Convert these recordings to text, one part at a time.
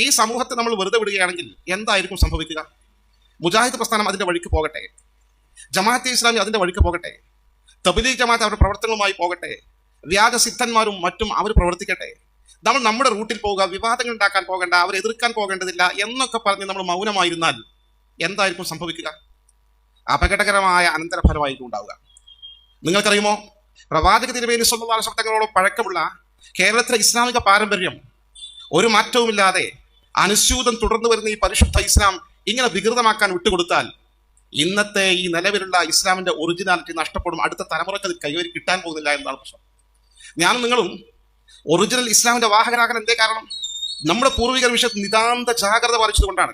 ഈ സമൂഹത്തെ നമ്മൾ വെറുതെ വിടുകയാണെങ്കിൽ എന്തായിരിക്കും സംഭവിക്കുക? മുജാഹിദ് പ്രസ്ഥാനം അതിന്റെ വഴിക്ക് പോകട്ടെ, ജമാഅത്തെ ഇസ്ലാമി അതിന്റെ വഴിക്ക് പോകട്ടെ, തബ്ലീഗ് ജമാഅത്ത് അവരുടെ പ്രവർത്തനങ്ങളുമായി പോകട്ടെ, വ്യാജസിദ്ധന്മാരും മറ്റും അവർ പ്രവർത്തിക്കട്ടെ, നമ്മൾ നമ്മുടെ റൂട്ടിൽ പോവുക, വിവാദങ്ങൾ ഉണ്ടാക്കാൻ പോകേണ്ട, അവരെ എതിർക്കാൻ പോകേണ്ടതില്ല എന്നൊക്കെ പറഞ്ഞ് നമ്മൾ മൗനമായിരുന്നാൽ എന്തായിരിക്കും സംഭവിക്കുക? അപകടകരമായ അനന്തരഫലമായിരിക്കും ഉണ്ടാവുക. നിങ്ങൾക്കറിയുമോ, പ്രവാചക തിരുമേനി സ്വല്ലല്ലാഹു അലൈഹി വസല്ലം തങ്ങളോട് പഴക്കമുള്ള കേരളത്തിലെ ഇസ്ലാമിക പാരമ്പര്യം ഒരു മാറ്റവുമില്ലാതെ അനുസ്യൂതം തുടർന്നു വരുന്ന ഈ പരിശുദ്ധ ഇസ്ലാം ഇങ്ങനെ വികൃതമാക്കാൻ വിട്ടുകൊടുത്താൽ ഇന്നത്തെ ഈ നിലവിലുള്ള ഇസ്ലാമിന്റെ ഒറിജിനാലിറ്റി നഷ്ടപ്പെടും. അടുത്ത തലമുറക്ക് അത് കൈവരി കിട്ടാൻ പോകുന്നില്ല എന്നതാണ് പ്രശ്നം. ഞാനും നിങ്ങളും ഒറിജിനൽ ഇസ്ലാമിന്റെ വാഹകരാകാൻ എന്തേ കാരണം? നമ്മുടെ പൂർവികർ വിഷയത്തിൽ നിതാന്ത ജാഗ്രത പാലിച്ചതുകൊണ്ടാണ്.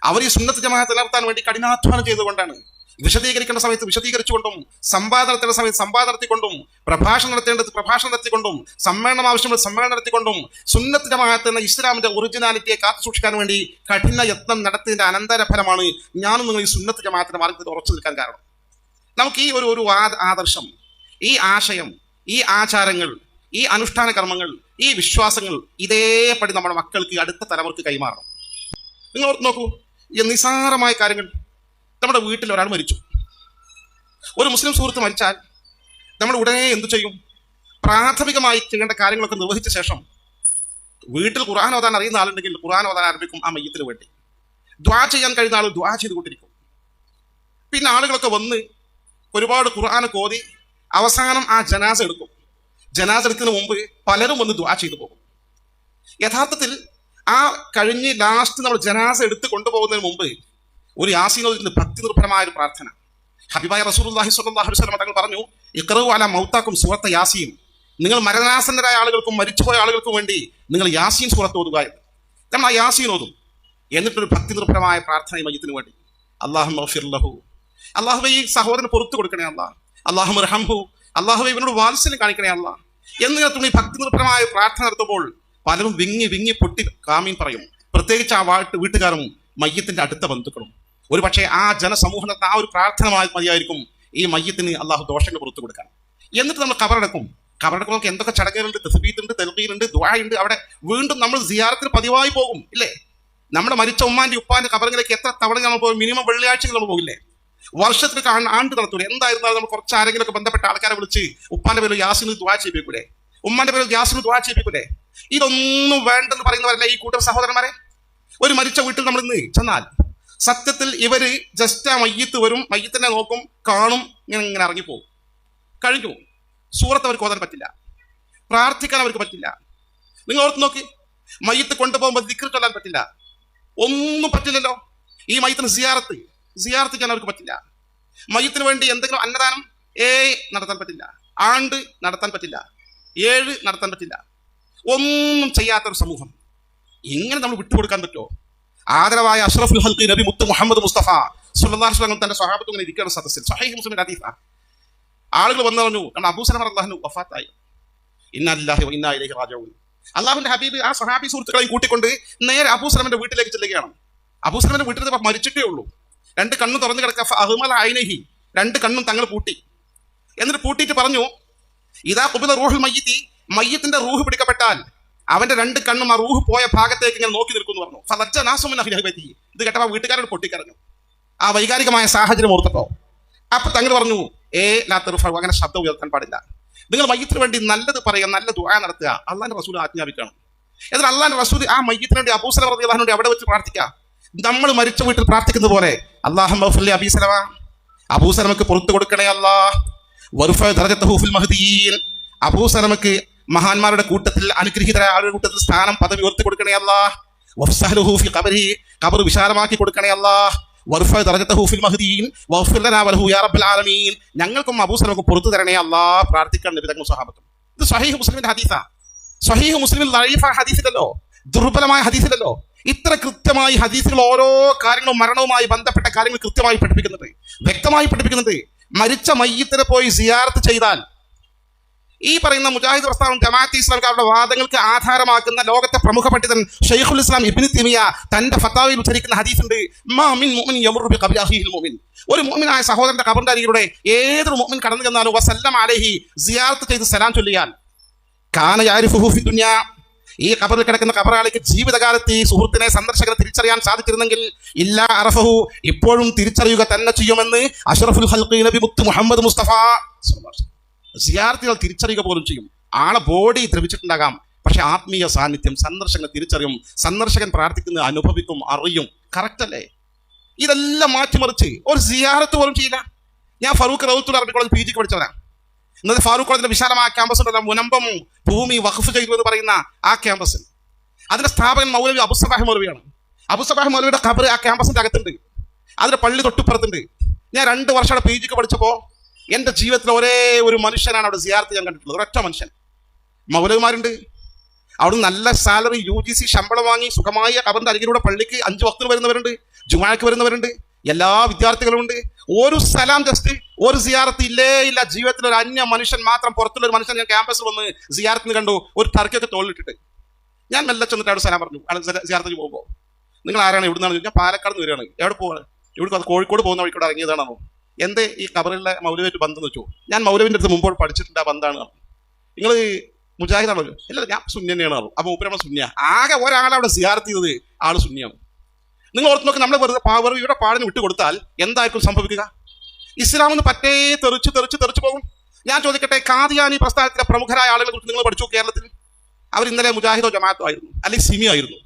അവർ ഈ സുന്നത്ത് ജമാഅത്ത് നിലനിർത്താൻ വേണ്ടി കഠിനാധ്വാനം ചെയ്തുകൊണ്ടാണ്. വിശദീകരിക്കേണ്ട സമയത്ത് വിശദീകരിച്ചുകൊണ്ടും, സമ്പാദന നടത്തേണ്ട സമയത്ത് സമ്പാദന നടത്തിക്കൊണ്ടും, പ്രഭാഷണം നടത്തേണ്ടത് പ്രഭാഷണം നടത്തിക്കൊണ്ടും, സമ്മേളനം ആവശ്യമുള്ള സമ്മേളനം നടത്തിക്കൊണ്ടും സുന്നത്ത് ജമാഅത്ത് എന്ന ഇസ്ലാമിന്റെ ഒറിജിനാലിറ്റിയെ കാത്തു സൂക്ഷിക്കാൻ വേണ്ടി കഠിന യത്നം നടത്തിയതിന്റെ അനന്തരഫലമാണ് ഞാനും നിങ്ങൾ ഈ സുന്നത്ത് ജമാഅത്തിന്റെ മാർഗത്തിൽ ഉറച്ചു നിൽക്കാൻ കാരണം. നമുക്ക് ഈ ഒരു ആദർശം, ഈ ആശയം, ഈ ആചാരങ്ങൾ, ഈ അനുഷ്ഠാന കർമ്മങ്ങൾ, ഈ വിശ്വാസങ്ങൾ ഇതേപടി നമ്മുടെ മക്കൾക്ക്, അടുത്ത തലമുറക്ക് കൈമാറണം. നിങ്ങൾ ഓർത്ത് നോക്കൂ, ഈ നിസ്സാരമായ കാര്യങ്ങൾ. നമ്മുടെ വീട്ടിൽ ഒരാൾ മരിച്ചു, ഒരു മുസ്ലിം സുഹൃത്ത് മരിച്ചാൽ നമ്മൾ ഉടനെ എന്തു ചെയ്യും? പ്രാഥമികമായി ചെയ്യേണ്ട കാര്യങ്ങളൊക്കെ നിർവഹിച്ച ശേഷം വീട്ടിൽ ഖുർആൻ ഓതാൻ അറിയുന്ന ആളുണ്ടെങ്കിൽ ഖുർആൻ ഓതാൻ ആരംഭിക്കും ആ മയ്യത്തിന് വേണ്ടി. ദ്വാ ചെയ്യാൻ കഴിയുന്ന ആൾ ദ്വാ ചെയ്തുകൊണ്ടിരിക്കും. പിന്നെ ആളുകളൊക്കെ വന്ന് ഒരുപാട് ഖുർആൻ ഓതി അവസാനം ആ ജനാസ എടുക്കും. ജനാസ എടുക്കുന്നതിന് മുമ്പ് പലരും വന്ന് ദ്വാ ചെയ്തു പോകും. യഥാർത്ഥത്തിൽ ആ കഴിഞ്ഞ് ലാസ്റ്റ് നമ്മൾ ജനാസ എടുത്ത് കൊണ്ടുപോകുന്നതിന് മുമ്പ് ഒരു യാസീൻ ഭക്തി നിർഭരമായ ഒരു പ്രാർത്ഥന. ഹബീബായ റസൂലുള്ളാഹി സ്വല്ലല്ലാഹു അലൈഹി വസല്ലം തങ്ങൾ പറഞ്ഞു, ഇഖ്റഉ അലാ മൗതാക്കും സൂറത്ത യാസീൻ. നിങ്ങൾ മരണാസന്നരായ ആളുകൾക്കും മരിച്ചുപോയ ആളുകൾക്കും വേണ്ടി നിങ്ങൾ യാസീൻ സൂറത്ത് ഓതുക. നമ്മൾ ആ യാസീൻ ഓതും. എന്നിട്ടൊരു ഭക്തി നിർഭരമായ പ്രാർത്ഥന മയ്യത്തിന് വേണ്ടി. അല്ലാഹുമ്മ ഗ്ഫിർ ലഹു, അല്ലാഹുവേ ഈ സഹോദരന് പുറത്തു കൊടുക്കണേ അല്ലാ, അല്ലാഹുമ്മ ഇർഹംഹു, അല്ലാഹുവേ ഇവനോട് വാത്സല്യം കാണിക്കണേ അല്ലാ എന്നിങ്ങനെ തുടങ്ങി ഭക്തി നിർഭരമായ പ്രാർത്ഥന നടത്തുമ്പോൾ പലരും വിങ്ങി വിങ്ങി പൊട്ടി കാമീൻ പറയും. പ്രത്യേകിച്ച് ആ വീട്ടുകാരും മയ്യത്തിന്റെ അടുത്ത ബന്ധുക്കളും. ഒരു പക്ഷേ ആ ജനസമൂഹത്തെ ആ ഒരു പ്രാർത്ഥന മതിയായിരിക്കും ഈ മയ്യത്തിന് അള്ളാഹു ദോഷങ്ങൾ പുറത്തു കൊടുക്കാൻ. എന്നിട്ട് നമ്മൾ കബറടക്കും. കബറടക്കുമ്പോൾ എന്തൊക്കെ ചടങ്ങുകളുണ്ട്, തസ്ബീഹുണ്ട്, തൽബീഹുണ്ട്, ദുആയുണ്ട്. അവിടെ വീണ്ടും നമ്മൾ സിയാറത്തിന് പതിവായി പോകും, ഇല്ലേ? നമ്മുടെ മരിച്ച ഉമ്മാന്റെ ഉപ്പാന്റെ കബറിലേക്ക് എത്ര തവണ നമ്മൾ പോകും? മിനിമം വെള്ളിയാഴ്ചകൾ നമ്മൾ പോകില്ലേ? വർഷത്തിൽ ആണ്ട് നടത്തൂലേ? എന്തായിരുന്നാലും നമ്മൾ കുറച്ച് ആരെങ്കിലും ഒക്കെ ബന്ധപ്പെട്ട ആൾക്കാരെ വിളിച്ച് ഉപ്പാന്റെ പേരിൽ യാസിന് ദുആ ചെയ്യിപ്പിക്കൂലേ? ഉമ്മാന്റെ പേരിൽ യാസിന് ദുആ ചെയ്യിപ്പിക്കൂലേ? ഇതൊന്നും വേണ്ടെന്ന് പറയുന്നവരല്ലേ ഈ കൂട്ടർ സഹോദരന്മാരെ? ഒരു മരിച്ച വീട്ടിൽ നമ്മൾ ഇന്ന് ചെന്നാൽ സത്യത്തിൽ ഇവര് ജസ്റ്റ് ആ മയ്യത്ത് വരും, മയ്യത്തിനെ നോക്കും, കാണും, ഇങ്ങനെ ഇറങ്ങിപ്പോകും, കഴിഞ്ഞു. സൂറത്ത് അവർക്ക് ഓതാൻ പറ്റില്ല, പ്രാർത്ഥിക്കാൻ അവർക്ക് പറ്റില്ല. നിങ്ങൾ ഓർത്ത് നോക്കി, മയ്യത്ത് കൊണ്ടുപോകുമ്പോൾ ദിക്ർ ചൊല്ലാൻ പറ്റില്ല, ഒന്നും പറ്റില്ലല്ലോ. ഈ മയ്യത്തിന് സിയാറത്ത് ചെയ്യാൻ അവർക്ക് പറ്റില്ല. മയ്യത്തിന് വേണ്ടി എന്തെങ്കിലും അന്നദാനം നടത്താൻ പറ്റില്ല, ആണ്ട് നടത്താൻ പറ്റില്ല, 7 നടത്താൻ പറ്റില്ല, ഒന്നും ചെയ്യാത്തൊരു സമൂഹം. ഇങ്ങനെ നമ്മൾ വിട്ടുകൊടുക്കാൻ പറ്റുമോ? ആദരവായ അഷ്റഫുൽ ഖൽഖി നബി മുത്ത് മുഹമ്മദ് മുസ്തഫ സ്വല്ലല്ലാഹു അലൈഹി വസല്ലം തന്റെ സ്വഹാബത്ത് ഇങ്ങനെ ഇരിക്കുന്ന സദസ്സിൽ സ്വഹീഹ് മുസ്ലിമിന്റെ ഹദീസാ. ആളുകൾ വന്നു പറഞ്ഞു, കാരണം അബൂ സലമ റളിയല്ലാഹു അൻഹു വഫാത്തായി. ഇന്നാ ലില്ലാഹി വ ഇന്നാ ഇലൈഹി റാജിഊൻ. അല്ലാഹുവിന്റെ ഹബീബ് ആ സ്വഹാബി സുഹൃത്തുക്കളെയും കൂട്ടിക്കൊണ്ട് നേരെ അബൂ സലമന്റെ വീട്ടിലേക്ക് ചെല്ലുകയാണ്. അബൂ സലമന്റെ വീട്ടിൽ മരിച്ചിട്ടേ ഉള്ളൂ. 2 കണ്ണും തുറന്നു കിടക്കുക. അഹ്മല ഐനഹി, 2 കണ്ണും തങ്ങൾ പൂട്ടി. എന്നിട്ട് പൂട്ടിയിട്ട് പറഞ്ഞു, ഇദാ ഖുബില റൂഹുൽ മയ്യിത്തി, മയ്യത്തിന്റെ റൂഹ് പിടിക്കപ്പെട്ടാൽ അവന്റെ 2 കണ്ണും ആ റൂഹ് പോയ ഭാഗത്തേക്ക് ഇങ്ങനെ നോക്കി നിൽക്കുന്നു പറഞ്ഞു. ഫലജ്ജ നാസുമിൻ അഹ്ലി ബൈത്തി. ഇത് കേട്ടപ്പോൾ വീട്ടുകാരോട് പൊട്ടിക്കരഞ്ഞു ആ വൈകാരികമായ സാഹചര്യം ഓർത്തപ്പോ. അപ്പൊ തങ്ങൾ പറഞ്ഞു, ലാ തർഫഉ, അങ്ങനെ ശബ്ദം ഉയർത്താൻ പാടില്ല. നിങ്ങൾ മയ്യത്തിന് വേണ്ടി നല്ലത് പറയുക, നല്ല ദുആ നടത്തുക, അള്ളാന്റെ റസൂൽ ആജ്ഞാപിക്കണം. എന്നാൽ അള്ളാന്റെ റസൂൽ ആ മയ്യത്തിന് വേണ്ടി അബൂ സലമ റളിയല്ലാഹു അൻഹു അവിടെ വെച്ച് പ്രാർത്ഥിക്കുക. നമ്മൾ മരിച്ച വീട്ടിൽ പ്രാർത്ഥിക്കുന്നത് പോലെ, അല്ലാഹുമ്മ ഗ്ഫിർ ലി അബീ സലമ, അബൂ സലമക്ക് പുറത്തു കൊടുക്കണേ അല്ലാഹ്, വർഫഅ ദറജതഹു ഫിൽ മഹ്ദിയീൻ, അബൂ സലമക്ക് മഹാന്മാരുടെ കൂട്ടത്തിൽ, അനുഗ്രഹീതരായ ആളുടെ കൂട്ടത്തിൽ സ്ഥാനം, പദവി ഉയർത്തി കൊടുക്കണേ അല്ലാഹ്, വഫ്സഹ്ലുഹു ഫി ഖബരിഹി, ഖബർ വിശാലമാക്കി കൊടുക്കണേ അല്ലാഹ്, വർഫഅ ദറജതഹു ഫിൽ മഹ്ദിയീൻ വഗ്ഫിർ ലനാ വലഹു യാ റബ്ബൽ ആലമീൻ. ഞങ്ങൾക്കും അബൂ സലമക്കും പുറത്തു തരണേ അല്ലാഹ് പ്രാർത്ഥിക്കാൻ നബി തങ്ങൾ സ്വഹാബത്തും. ഇത് സ്വഹീഹ് മുസ്ലിമിന്റെ ഹദീസാ. സ്വഹീഹ് മുസ്ലിമിൽ ദഈഫായ ഹദീസിലല്ലോ, ദുർബലമായ ഹദീസിലല്ലോ. ഇത്ര കൃത്യമായി ഹദീസുകൾ ഓരോ കാര്യങ്ങളും മരണവുമായി ബന്ധപ്പെട്ട കാര്യങ്ങൾ കൃത്യമായി പഠിപ്പിക്കുന്നുണ്ട്, വ്യക്തമായി പഠിപ്പിക്കുന്നുണ്ട്. മരിച്ച മയ്യത്തിനെ പോയി സിയാറത്ത് ചെയ്താൽ ഈ പറയുന്ന മുജാഹിദ് പ്രസ്ഥാനം ജമാഅത്തെ ഇസ്ലാമിയുടെ വാദങ്ങൾക്ക് ആധാരമാക്കുന്ന ലോകത്തെ പ്രമുഖ പണ്ഡിതൻ ഷെയ്ഖുൽ ഇസ്ലാം ഇബ്നു തൈമിയ തന്റെ ഫത്താവയിൽ ഉദ്ധരിക്കുന്ന ഹദീസുണ്ട്, മാ മിൻ മുഅ്മിൻ യമറു ബി ഖബ്രി അഖീഹിൽ മുഅ്മിൻ. ഒരു മുഅ്മിനായ സഹോദരന്റെ ഖബറിന്റെ അരികിലൂടെ ഏതൊരു മുഅ്മിൻ കടന്നു ചെന്നാലും വസല്ലം അലൈഹി, സിയാറത്ത് ചെയ്ത് സലാം ചൊല്ലിയാൽ, കാന യഅരിഫുഹു ഫി ദുനിയ, ഈ ഖബറിൽ കിടക്കുന്ന ഖബറാളിക്ക് ജീവിതകാലത്ത് ഈ സുഹൃത്തിനെ, സന്ദർശകനെ തിരിച്ചറിയാൻ സാധിച്ചിരുന്നെങ്കിൽ ഇല്ലാ അറഫഹു, ഇപ്പോഴും തിരിച്ചറിയുക തന്നെ ചെയ്യുമെന്ന് അഷ്റഫുൽ ഖൽഖി നബി മുത്ത് മുഹമ്മദ് മുസ്തഫ സിയാറത്തുകൾ തിരിച്ചറിയുക പോലും ചെയ്യും. ആളെ ബോഡി ദ്രവിച്ചിട്ടുണ്ടാകാം, പക്ഷെ ആത്മീയ സാന്നിധ്യം സന്ദർശകനെ തിരിച്ചറിയും. സന്ദർശകൻ പ്രാർത്ഥിക്കുന്നത് അനുഭവിക്കും, അറിയും. കറക്റ്റ് അല്ലേ? ഇതെല്ലാം മാറ്റിമറിച്ച് ഒരു സിയാറത്ത് പോലും ചെയ്യില്ല. ഞാൻ ഫറൂഖ് റൗത്തുൽ അറബി കോളേജ് PG പഠിച്ചവരാണ്. ഇന്നത്തെ ഫാറൂഖ് കോളേജിന്റെ വിശാലമായ ക്യാമ്പസ് ഉണ്ടല്ലോ, മുനമ്പം ഭൂമി വഖഫ് ചെയ്തു എന്ന് പറയുന്ന ആ ക്യാമ്പസിൽ, അതിന്റെ സ്ഥാപകൻ മൗലവി അബുസബാഹ് മൗലവിയാണ്. അബുസബാഹ് മൗലവിയുടെ ഖബർ ആ ക്യാമ്പസിന്റെ അകത്തുണ്ട്, അതിന്റെ പള്ളി തൊട്ടുപ്പുറത്തുണ്ട്. ഞാൻ 2 വർഷം അവിടെ PG പഠിച്ചപ്പോൾ എൻ്റെ ജീവിതത്തിൽ ഒരേ ഒരു മനുഷ്യനാണ് അവിടെ സിയാറത്ത് ഞാൻ കണ്ടിട്ടുള്ളത്, ഒരൊറ്റ മനുഷ്യൻ. മൗലവിമാരുണ്ട്, അവിടെ നല്ല സാലറി UGC ശമ്പളം വാങ്ങി സുഖമായ ഖബറിന്റെ അരികിലൂടെ പള്ളിക്ക് 5 വക്തിന് വരുന്നവരുണ്ട്, ജുമാക്ക് വരുന്നവരുണ്ട്, എല്ലാ വിദ്യാർത്ഥികളും ഉണ്ട്. ഒരു സലാം, ജസ്റ്റ് ഒരു സിയാറത്ത് ഇല്ലേ ഇല്ല. ജീവിതത്തിൽ ഒരു അന്യ മനുഷ്യൻ മാത്രം, പുറത്തുള്ള ഒരു മനുഷ്യൻ ഞാൻ ക്യാമ്പസിൽ വന്ന് സിയാറത്തിന് കണ്ടു, ഒരു ടർക്കിയൊക്കെ തോളിലിട്ടിട്ട്. ഞാൻ മെല്ലെ ചെന്നിട്ട് അവിടെ സലാം പറഞ്ഞു. സിയാറത്തിന് പോകുമ്പോൾ നിങ്ങൾ ആരാണ്, എവിടെ നിന്നാണ്? ഞാൻ പാലക്കാട് നിന്ന് വരികയാണ്. എവിടെ പോവാണ്? ഇവിടെ കോഴിക്കോട് പോകുന്ന വഴിക്കൂടെ ഇറങ്ങിയതാണോ? എന്തേ ഈ ഖബറിലെ മൗലവിയായിട്ട് ബന്ധം എന്ന് വെച്ചു. ഞാൻ മൗലവിൻ്റെ അടുത്ത് മുമ്പോട്ട് പഠിച്ചിട്ടുണ്ട്, ആ ബന്ധമാണ്. നിങ്ങൾ മുജാഹിദാണല്ലോ? ഇല്ല, ഞാൻ സുന്നി തന്നെയാണ്. അപ്പോൾ മൂപ്പരാണ് സുന്നിയ. ആകെ ഒരാളവിടെ സിയാറത്ത് ചെയ്തത് ആള് സുന്നിയാണ്. നിങ്ങൾ ഓർത്ത് നോക്കി, നമ്മൾ വെറുതെ ഇവിടെ പാടിന് വിട്ടു കൊടുത്താൽ എന്തായിരിക്കും സംഭവിക്കുക? ഇസ്ലാമെന്ന് പറ്റേ തെറിച്ച് പോകും. ഞാൻ ചോദിക്കട്ടെ, ഖാദിയാനി പ്രസ്ഥാനത്തിലെ പ്രമുഖരായ ആളുകളെ കുറിച്ച് നിങ്ങൾ പഠിച്ചു കേരളത്തിൽ? അവർ ഇന്നലെ മുജാഹിദോ ജമാഅത്തോ ആയിരുന്നു, അല്ലെങ്കിൽ സിമി ആയിരുന്നു.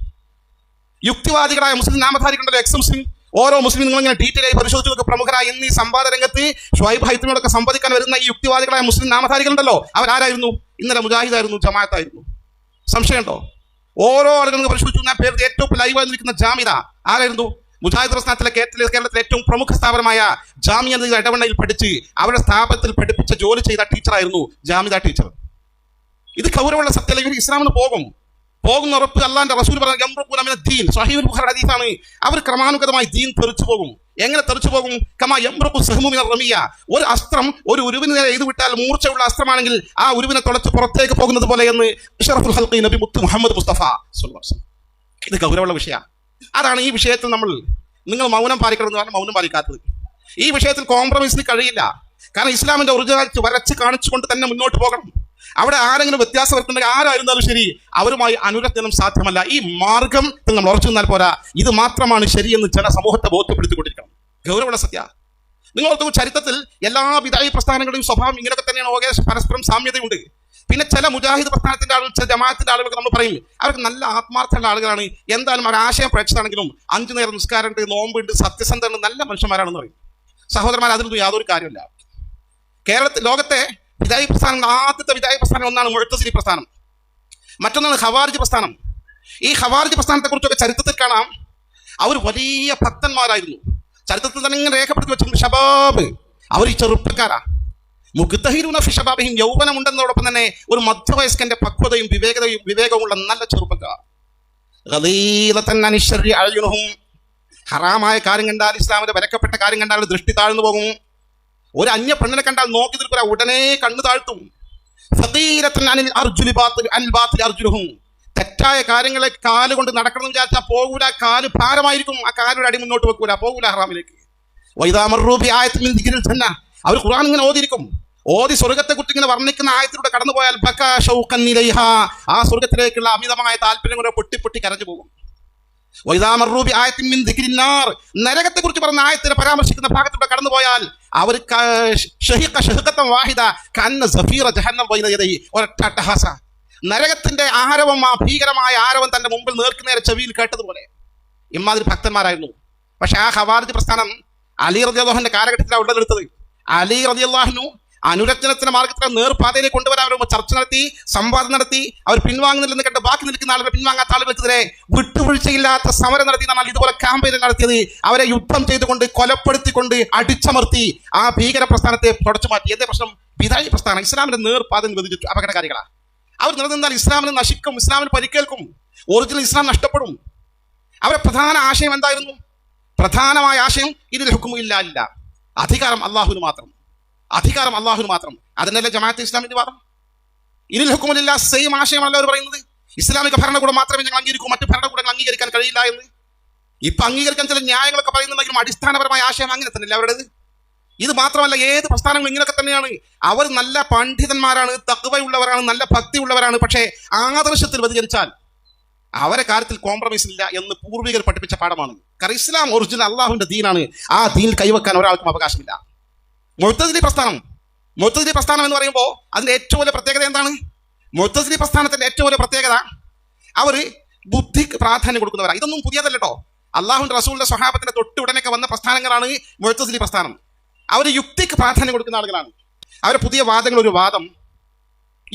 യുക്തിവാദികളായ മുസ്ലിം നാമധാരികളുണ്ടല്ലോ, എക്സ് മുസ്ലിം. ഓരോ മുസ്ലിം നിങ്ങളിങ്ങനെ ഡീറ്റെയിൽ ആയി പരിശോധിച്ച് നോക്കുക. പ്രമുഖരായ ഇന്ന് ഈ സംവാദ രംഗത്ത് ഷുഐബ് ഹൈത്തമിയോടൊക്കെ സംവദിക്കാൻ വരുന്ന ഈ യുക്തിവാദികളായ മുസ്ലിം നാമധാരികളുണ്ടല്ലോ, അവരാരായിരുന്നു? ഇന്നലെ മുജാഹിദായിരുന്നു, ജമാഅത്തായിരുന്നു. സംശയമുണ്ടോ? ഓരോ ആളുകളും പരിശോധിച്ചു. ഞാൻ പേര് ഏറ്റവും ലൈവായി നിൽക്കുന്ന ജാമിദ ആരായിരുന്നു? മുജാഹിദ് പ്രസ്ഥാനത്തിലെ കേരളത്തിലെ ഏറ്റവും പ്രമുഖ സ്ഥാപനമായ ജാമിയ ഇടവണ്ണയിൽ പഠിച്ച് അവരുടെ സ്ഥാപനത്തിൽ പഠിപ്പിച്ച ജോലി ചെയ്ത ടീച്ചറായിരുന്നു ജാമിദ ടീച്ചർ. ഇത് ഗൗരവമുള്ള സത്യം. ഇസ്ലാമിന് പോകുന്ന ഉറപ്പ് അല്ലാന്റെ റസൂൽ പറഞ്ഞ സ്വഹീഹുൽ ബുഖാരി ഹദീസാണ്. അവർ ക്രമാനുഗതമായി ദീൻ തെറിച്ചു പോകും. എങ്ങനെ തെറിച്ചു പോകും? കമാ യംറുഖു സഹ്മു മിനർ റമിയ. ഒരു അസ്ത്രം ഒരു ഉരുവിന് നേരെ എയ്തു വിട്ടാൽ മൂർച്ചയുള്ള അസ്ത്രമാണെങ്കിൽ ആ ഉരുവിനെ തുളച്ച് പുറത്തേക്ക് പോകുന്നത് പോലെ എന്ന് അഷ്റഫുൽ ഖൽഖി നബി മുത്ത് മുഹമ്മദ് മുസ്തഫ സ്വല്ലല്ലാഹു അലൈഹി വസല്ലം. ഇത് ഗൗരവമുള്ള വിഷയമാണ്. അതാണ് ഈ വിഷയത്തിൽ നിങ്ങൾ മൗനം പാലിക്കണമെന്ന് പറഞ്ഞാൽ മൗനം പാലിക്കാത്തത്. ഈ വിഷയത്തിൽ കോംപ്രമൈസിന് കഴിയില്ല. കാരണം ഇസ്ലാമിന്റെ ഒറിജിനാലിറ്റി വരച്ച് കാണിച്ചുകൊണ്ട് തന്നെ മുന്നോട്ട് പോകണം. അവിടെ ആരെങ്കിലും വ്യത്യാസം വരുത്തുണ്ടെങ്കിൽ ആരായിരുന്നാലും ശരി, അവരുമായി അനുരഞ്ജനം സാധ്യമല്ല. ഈ മാർഗം നമ്മൾ ഉറച്ചു നിന്നാൽ പോരാ, ഇത് മാത്രമാണ് ശരിയെന്ന് ജനസമൂഹത്തെ ബോധ്യപ്പെടുത്തിക്കൊണ്ടിരിക്കണം. ഗൗരവമുള്ള സത്യ. നിങ്ങൾ ചരിത്രത്തിൽ എല്ലാ ബിദഅി പ്രസ്ഥാനങ്ങളുടെയും സ്വഭാവം ഇങ്ങനെയൊക്കെ തന്നെയാണ്. പരസ്പരം സാമ്യതയുണ്ട്. പിന്നെ ചില മുജാഹിദ് പ്രസ്ഥാനത്തിന്റെ ആളുകൾ, ചില ജമാഅത്തിന്റെ ആളുകൾ നമ്മൾ പറയും അവർക്ക് നല്ല ആത്മാർത്ഥമുള്ള ആളുകളാണ്, എന്തായാലും അവർ ആശയം പ്രേക്ഷിതാണെങ്കിലും 5 നേരം നിസ്കാരമുണ്ട്, നോമ്പുണ്ട്, സത്യസന്ധമാണ്, നല്ല മനുഷ്യന്മാരാണെന്ന് പറയും. സഹോദരന്മാർ, അതിലൊന്നും യാതൊരു കാര്യമില്ല. ലോകത്തെ വിദായി പ്രസ്ഥാനം, ആദ്യത്തെ വിദായി പ്രസ്ഥാനം ഒന്നാണ് മുഅ്തസിലി പ്രസ്ഥാനം, മറ്റൊന്നാണ് ഖവാരിജ് പ്രസ്ഥാനം. ഈ ഖവാരിജ് പ്രസ്ഥാനത്തെ കുറിച്ചൊക്കെ ചരിത്രത്തിൽ കാണാം. അവർ വലിയ ഭക്തന്മാരായിരുന്നു. ചരിത്രത്തിൽ തന്നെ ഇങ്ങനെ രേഖപ്പെടുത്തി വെച്ചിട്ടുണ്ട്. ഷബാബ്, അവർ ഈ ചെറുപ്പക്കാരാ. മുഖ്തഹിരൂന ഫി ഷബാബിഹിം, യൗവനമുണ്ടെന്നതോടൊപ്പം തന്നെ ഒരു മധ്യവയസ്കന്റെ പക്വതയും വിവേകവുമുള്ള നല്ല ചെറുപ്പക്കാർ. ഗലീലതൻ അനി ശർരി അഅ്യുനുഹും, ഹറാമായ കാര്യം കണ്ടാൽ, ഇസ്ലാമിന്റെ വിലക്കപ്പെട്ട കാര്യം കണ്ടാൽ ദൃഷ്ടി താഴ്ന്നു പോകും. ഒരു അന്യ പെണ്ണിനെ കണ്ടാൽ നോക്കി നിൽക്കുക, ഉടനെ കണ്ണു താഴ്ത്തും. ഫഖീരതൻ അനിൽ അർജുലി അനിൽ ബാത്തിൽ അർജുലുഹും, തെറ്റായ കാര്യങ്ങളെ കാലുകൊണ്ട് നടക്കണം എന്ന് വിചാരിച്ചാൽ പോകൂല, കാല് ഭാരമായിരിക്കും. ആ കാലിയുടെ അടി മുന്നോട്ട് വെക്കൂല, പോകൂല ഹറാമിലേക്ക്. വൈദാ മർറൂ ബി ആയത്തിൻ മിൻ ദിക്രിൽ ജന്ന, അവർ ഖുർആൻ ഇങ്ങനെ ഓതിയിരിക്കും. ഓതി സ്വർഗത്തെ കുറിച്ച് ഇങ്ങനെ വർണ്ണിക്കുന്ന ആയത്തിലൂടെ കടന്നു പോയാൽ ബകാ ശൗഖൻ ഇലൈഹാ, ആ സ്വർഗത്തിലേക്കുള്ള അമിതമായ താല്പര്യം കൊണ്ട് പൊട്ടി കരഞ്ഞു പോകും. വൈദാ മർറൂ ബി ആയത്തിൻ മിൻ ദിക്രിൻ നാർ, നരകത്തെ കുറിച്ച് പറഞ്ഞ ആയത്തിനെ പരാമർശിക്കുന്ന ഭാഗത്തൂടെ കടന്നു പോയാൽ അവർ ഷഹിഖത്തൻ വാഹിദ കഅന്ന സഫീറ ജഹന്നം ബൈന യദൈഹി, ഒരൊറ്റ അട്ടഹാസ. നരകത്തിന്റെ ആരവം, ആ ഭീകരമായ ആരവം തന്റെ മുമ്പിൽ നേർക്കുനേരെ ചെവിയിൽ കേട്ടതുപോലെ. ഇമാതിരി ഭക്തന്മാരായിരുന്നു. പക്ഷെ ആ ഖവാരിജ് പ്രസ്ഥാനം അലി റളിയല്ലാഹു അൻഹുവിന്റെ കാലഘട്ടത്തിലാണ് ഉള്ളതെടുത്തത്. അലി റളിയല്ലാഹു അൻഹു അനുരഞ്ജനത്തിന്റെ മാർഗത്തിലെ നേർപാതയെ കൊണ്ടുവരാൻ അവർ ചർച്ച നടത്തി, സംവാദം നടത്തി. അവർ പിൻവാങ്ങുന്നില്ലെന്ന് കണ്ട് ബാക്കി നിൽക്കുന്ന ആളുകൾ, പിൻവാങ്ങാത്ത ആളുകൾക്കെതിരെ വിട്ടുവീഴ്ചയില്ലാത്ത സമരം നടത്തി. എന്നാൽ ഇതുപോലെ ക്യാമ്പയിൻ നടത്തിയത് അവരെ യുദ്ധം ചെയ്തുകൊണ്ട്, കൊലപ്പെടുത്തിക്കൊണ്ട്, അടിച്ചമർത്തി ആ ഭീകര പ്രസ്ഥാനത്തെ തുടച്ചു മാറ്റി. എന്തേ പ്രശ്നം? ബിദഅി പ്രസ്ഥാനം ഇസ്ലാമിന്റെ നേർപാതയിൽ വിധിച്ചു അപകടകാരികളാണ്. അവർ നിലനിന്നാൽ ഇസ്ലാമിന് നശിക്കും, ഇസ്ലാമിന് പരിക്കേൽക്കും, ഒറിജിനൽ ഇസ്ലാം നഷ്ടപ്പെടും. അവരുടെ പ്രധാന ആശയം എന്തായിരുന്നു? പ്രധാനമായ ആശയം ഇതിൽ ഹുക്മു ഇല്ല, അധികാരം അള്ളാഹുവിന് മാത്രം, അധികാരം അള്ളാഹുവിന് മാത്രം. അതിനല്ലേ ജമാഅത്തെ ഇസ്ലാമിന്റെ വാദം. ഇനിൽ ഹുക്മുലില്ല, സെയിം ആശയമല്ല അവർ പറയുന്നത്. ഇസ്ലാമിക ഭരണകൂടം മാത്രമേ ഞങ്ങൾ അംഗീകരിക്കൂ, മറ്റു ഭരണകൂടങ്ങൾ അംഗീകരിക്കാൻ കഴിയില്ല എന്ന്. ഇപ്പൊ അംഗീകരിക്കാൻ ചില ന്യായങ്ങളൊക്കെ പറയുന്നുണ്ടെങ്കിലും അടിസ്ഥാനപരമായ ആശയം അങ്ങനെ തന്നെയല്ല അവരുടേത്. ഇത് മാത്രമല്ല, ഏത് പ്രസ്ഥാനങ്ങളും ഇങ്ങനെയൊക്കെ തന്നെയാണ്. അവർ നല്ല പണ്ഡിതന്മാരാണ്, തഖ്വയുള്ളവരാണ്, നല്ല ഭക്തിയുള്ളവരാണ്. പക്ഷേ ആദർശത്തിൽ വ്യതിചരിച്ചാൽ അവരെ കാര്യത്തിൽ കോംപ്രമൈസ് ഇല്ല എന്ന് പൂർവികർ പഠിപ്പിച്ച പാഠമാണ്. കാരണം ഇസ്ലാം ഒറിജിനൽ അള്ളാഹുവിന്റെ ദീനാണ്. ആ ദീനിൽ കൈവെക്കാൻ ഒരാൾക്കും അവകാശമില്ല. മുഅ്തസിലി പ്രസ്ഥാനം എന്ന് പറയുമ്പോൾ അതിന്റെ ഏറ്റവും വലിയ പ്രത്യേകത എന്താണ്? മുഅ്തസിലി പ്രസ്ഥാനത്തിന്റെ ഏറ്റവും വലിയ പ്രത്യേകത അവർ ബുദ്ധിക്ക് പ്രാധാന്യം കൊടുക്കുന്നവരാണ്. ഇതൊന്നും പുതിയതല്ലോ. അള്ളാഹുവിന്റെ റസൂലിന്റെ സ്വഹാബത്തിന്റെ തൊട്ടുടനൊക്കെ വന്ന പ്രസ്ഥാനങ്ങളാണ് മുഅ്തസിലി പ്രസ്ഥാനം. അവർ യുക്തിക്ക് പ്രാധാന്യം കൊടുക്കുന്ന ആളുകളാണ്. അവരുടെ പുതിയ വാദങ്ങൾ, ഒരു വാദം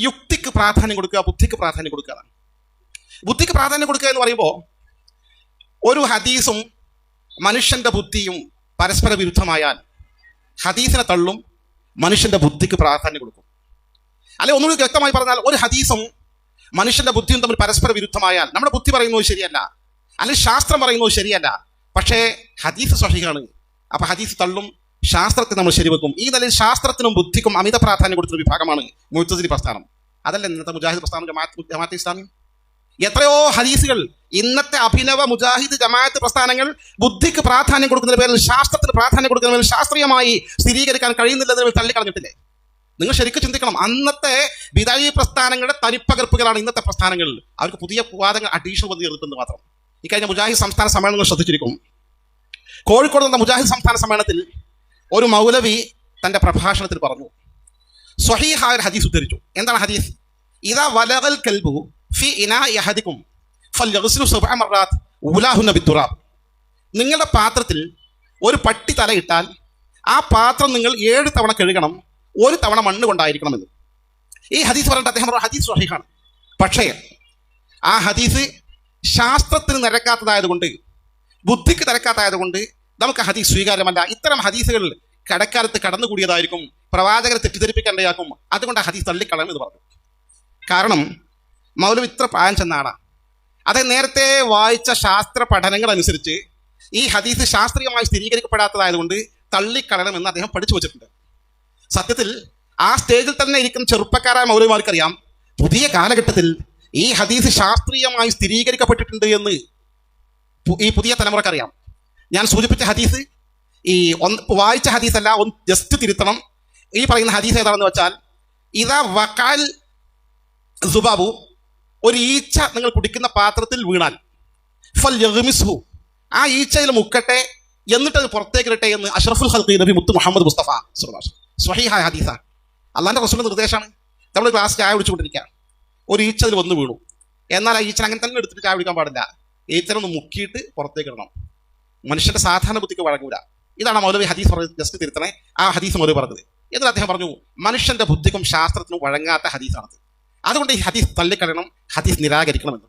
യുക്തിക്ക് പ്രാധാന്യം കൊടുക്കുക, ബുദ്ധിക്ക് പ്രാധാന്യം കൊടുക്കുക. ബുദ്ധിക്ക് പ്രാധാന്യം കൊടുക്കുക എന്ന് പറയുമ്പോൾ ഒരു ഹദീസും മനുഷ്യന്റെ ബുദ്ധിയും പരസ്പര വിരുദ്ധമായാൽ ഹദീസിനെ തള്ളും, മനുഷ്യന്റെ ബുദ്ധിക്ക് പ്രാധാന്യം കൊടുക്കും. അല്ലെ, ഒന്നുകൂടി വ്യക്തമായി പറഞ്ഞാൽ, ഒരു ഹദീസും മനുഷ്യന്റെ ബുദ്ധിയും തമ്മിൽ പരസ്പര വിരുദ്ധമായാൽ നമ്മുടെ ബുദ്ധി പറയുന്നത് ശരിയല്ല, അല്ലെങ്കിൽ ശാസ്ത്രം പറയുന്നത് ശരിയല്ല, പക്ഷേ ഹദീസ് സ്വഹീഹാണ്, അപ്പൊ ഹദീസ് തള്ളും, ശാസ്ത്രത്തെ നമ്മൾ ശരിവെക്കും. ഈ നിലയിൽ ശാസ്ത്രത്തിനും ബുദ്ധിക്കും അമിത പ്രാധാന്യം കൊടുക്കുന്ന വിഭാഗമാണ് മുഅ്തസിലി പ്രസ്ഥാനം. അതല്ല ഇന്നത്തെ മുജാഹിദ് പ്രസ്ഥാനം, ജമാഅത്തെ ഇസ്ലാമി. എത്രയോ ഹദീസുകൾ ഇന്നത്തെ അഭിനവ മുജാഹിദ് ജമാഅത്ത് പ്രസ്ഥാനങ്ങൾ ബുദ്ധിക്ക് പ്രാധാന്യം കൊടുക്കുന്ന പേരിൽ, ശാസ്ത്രത്തിന് പ്രാധാന്യം കൊടുക്കുന്ന പേരിൽ ശാസ്ത്രീയമായി സ്ഥിരീകരിക്കാൻ കഴിയുന്നില്ലെന്ന് തള്ളിക്കളഞ്ഞിട്ടില്ലേ? നിങ്ങൾ ശരിക്കും ചിന്തിക്കണം. അന്നത്തെ ബിദഈ പ്രസ്ഥാനങ്ങളുടെ തനിപ്പകർപ്പുകളാണ് ഇന്നത്തെ പ്രസ്ഥാനങ്ങൾ. അവർക്ക് പുതിയ വാദങ്ങൾ അഡീഷണൽ വന്ന് ചേർക്കുന്നത് മാത്രം. ഇക്കഴിഞ്ഞ മുജാഹിദ് സംസ്ഥാന സമ്മേളനങ്ങൾ ശ്രദ്ധിച്ചിരിക്കും. കോഴിക്കോട് നടന്ന മുജാഹിദ് സംസ്ഥാന സമ്മേളനത്തിൽ ഒരു മൗലവി തന്റെ പ്രഭാഷണത്തിൽ പറഞ്ഞു, സ്വഹീഹായ ഒരു ഹദീസ് ഉദ്ധരിച്ചു. എന്താണ് ഹദീസ്? ഇദാ വലഗൽ കൽബു ഫി ഇനാഇ അഹദികും ഫൽയഗ്സിലു സബ്അ മർറാത്ത് ഉലാഹുന്ന ബിത്തുറാബ്. നിങ്ങളുടെ പാത്രത്തിൽ ഒരു പട്ടി തലയിട്ടാൽ ആ പാത്രം നിങ്ങൾ 7 തവണ കഴുകണം, 1 തവണ മണ്ണ് കൊണ്ടായിരിക്കണമെന്ന്. ഈ ഹദീസ് പറഞ്ഞിട്ട് അദ്ദേഹം പറഞ്ഞ ഹദീസ് സ്വഹീഹാണ്. പക്ഷേ ആ ഹദീസ് ശാസ്ത്രത്തിന് നിരക്കാത്തതായതുകൊണ്ട്, ബുദ്ധിക്ക് നിരക്കാത്തതായതുകൊണ്ട് നമുക്ക് ഹദീസ് സ്വീകാര്യമല്ല. ഇത്തരം ഹദീസുകൾ കടക്കാലത്ത് കടന്നുകൂടിയതായിരിക്കും, പ്രവാചകരെ തെറ്റിദ്ധരിപ്പിക്കേണ്ടതാക്കും. അതുകൊണ്ട് ആ ഹദീസ് തള്ളിക്കളയണം എന്ന് പറഞ്ഞു. കാരണം മൗലവി ഇത്ര പ്രായം ചെന്ന ആളാണ്. അദ്ദേഹം നേരത്തെ വായിച്ച ശാസ്ത്ര പഠനങ്ങൾ അനുസരിച്ച് ഈ ഹദീസ് ശാസ്ത്രീയമായി സ്ഥിരീകരിക്കപ്പെടാത്തതായതുകൊണ്ട് തള്ളിക്കളയണമെന്ന് അദ്ദേഹം പഠിച്ചു വെച്ചിട്ടുണ്ട്. സത്യത്തിൽ ആ സ്റ്റേജിൽ തന്നെ ഇരിക്കുന്ന ചെറുപ്പക്കാരായ മൗലവിമാർക്കറിയാം, പുതിയ കാലഘട്ടത്തിൽ ഈ ഹദീസ് ശാസ്ത്രീയമായി സ്ഥിരീകരിക്കപ്പെട്ടിട്ടുണ്ട് എന്ന് ഈ പുതിയ തലമുറക്കറിയാം. ഞാൻ സൂചിപ്പിച്ച ഹദീസ് ഈ വായിച്ച ഹദീസല്ല, ഒന്ന് ജസ്റ്റ് തിരുത്തണം. ഈ പറയുന്ന ഹദീസ് ഏതാണെന്ന് വെച്ചാൽ, ഇതാ വക്കാൽ സുബാബു, ഒരു ഈച്ച നിങ്ങൾ കുടിക്കുന്ന പാത്രത്തിൽ വീണാൽ ഫൽ യഗ്മിസ്ഹു, ആ ഈച്ചയിൽ മുക്കട്ടെ, എന്നിട്ട് അത് പുറത്തേക്ക് ഇടട്ടെ എന്ന് അഷ്റഫുൽ ഖൽഖി നബി മുത്ത് മുഹമ്മദ് മുസ്തഫ സ്വഹീഹായ ഹദീസാണ്. അള്ളാന്റെ റസൂലിന്റെ നിർദ്ദേശമാണ്. നമ്മൾ ഗ്ലാസ് ചായ കുടിച്ചുകൊണ്ടിരിക്കുക, ഒരു ഈച്ച അതിൽ വന്ന് വീണു. എന്നാൽ ആ ഈച്ചൻ അങ്ങനെ തന്നെ എടുത്തിട്ട് ചായ കുടിക്കാൻ പാടില്ല, ഈച്ചനൊന്ന് മുക്കിയിട്ട് പുറത്തേക്ക് ഇടണം. മനുഷ്യന്റെ സാധാരണ ബുദ്ധിക്ക് വഴങ്ങൂല. ഇതാണ് മൗലവി ഹദീസ് പറഞ്ഞത്. ജസ്റ്റ് തിരുത്തണേ, ആ ഹദീസ് മൗലവി പറഞ്ഞത്. എന്നിട്ട് അദ്ദേഹം പറഞ്ഞു, മനുഷ്യന്റെ ബുദ്ധിക്കും ശാസ്ത്രത്തിനും വഴങ്ങാത്ത ഹദീസാണത്, അതുകൊണ്ട് ഈ ഹദീസ് തള്ളിക്കളയണം, ഹദീസ് നിരാകരിക്കണമെന്ന്.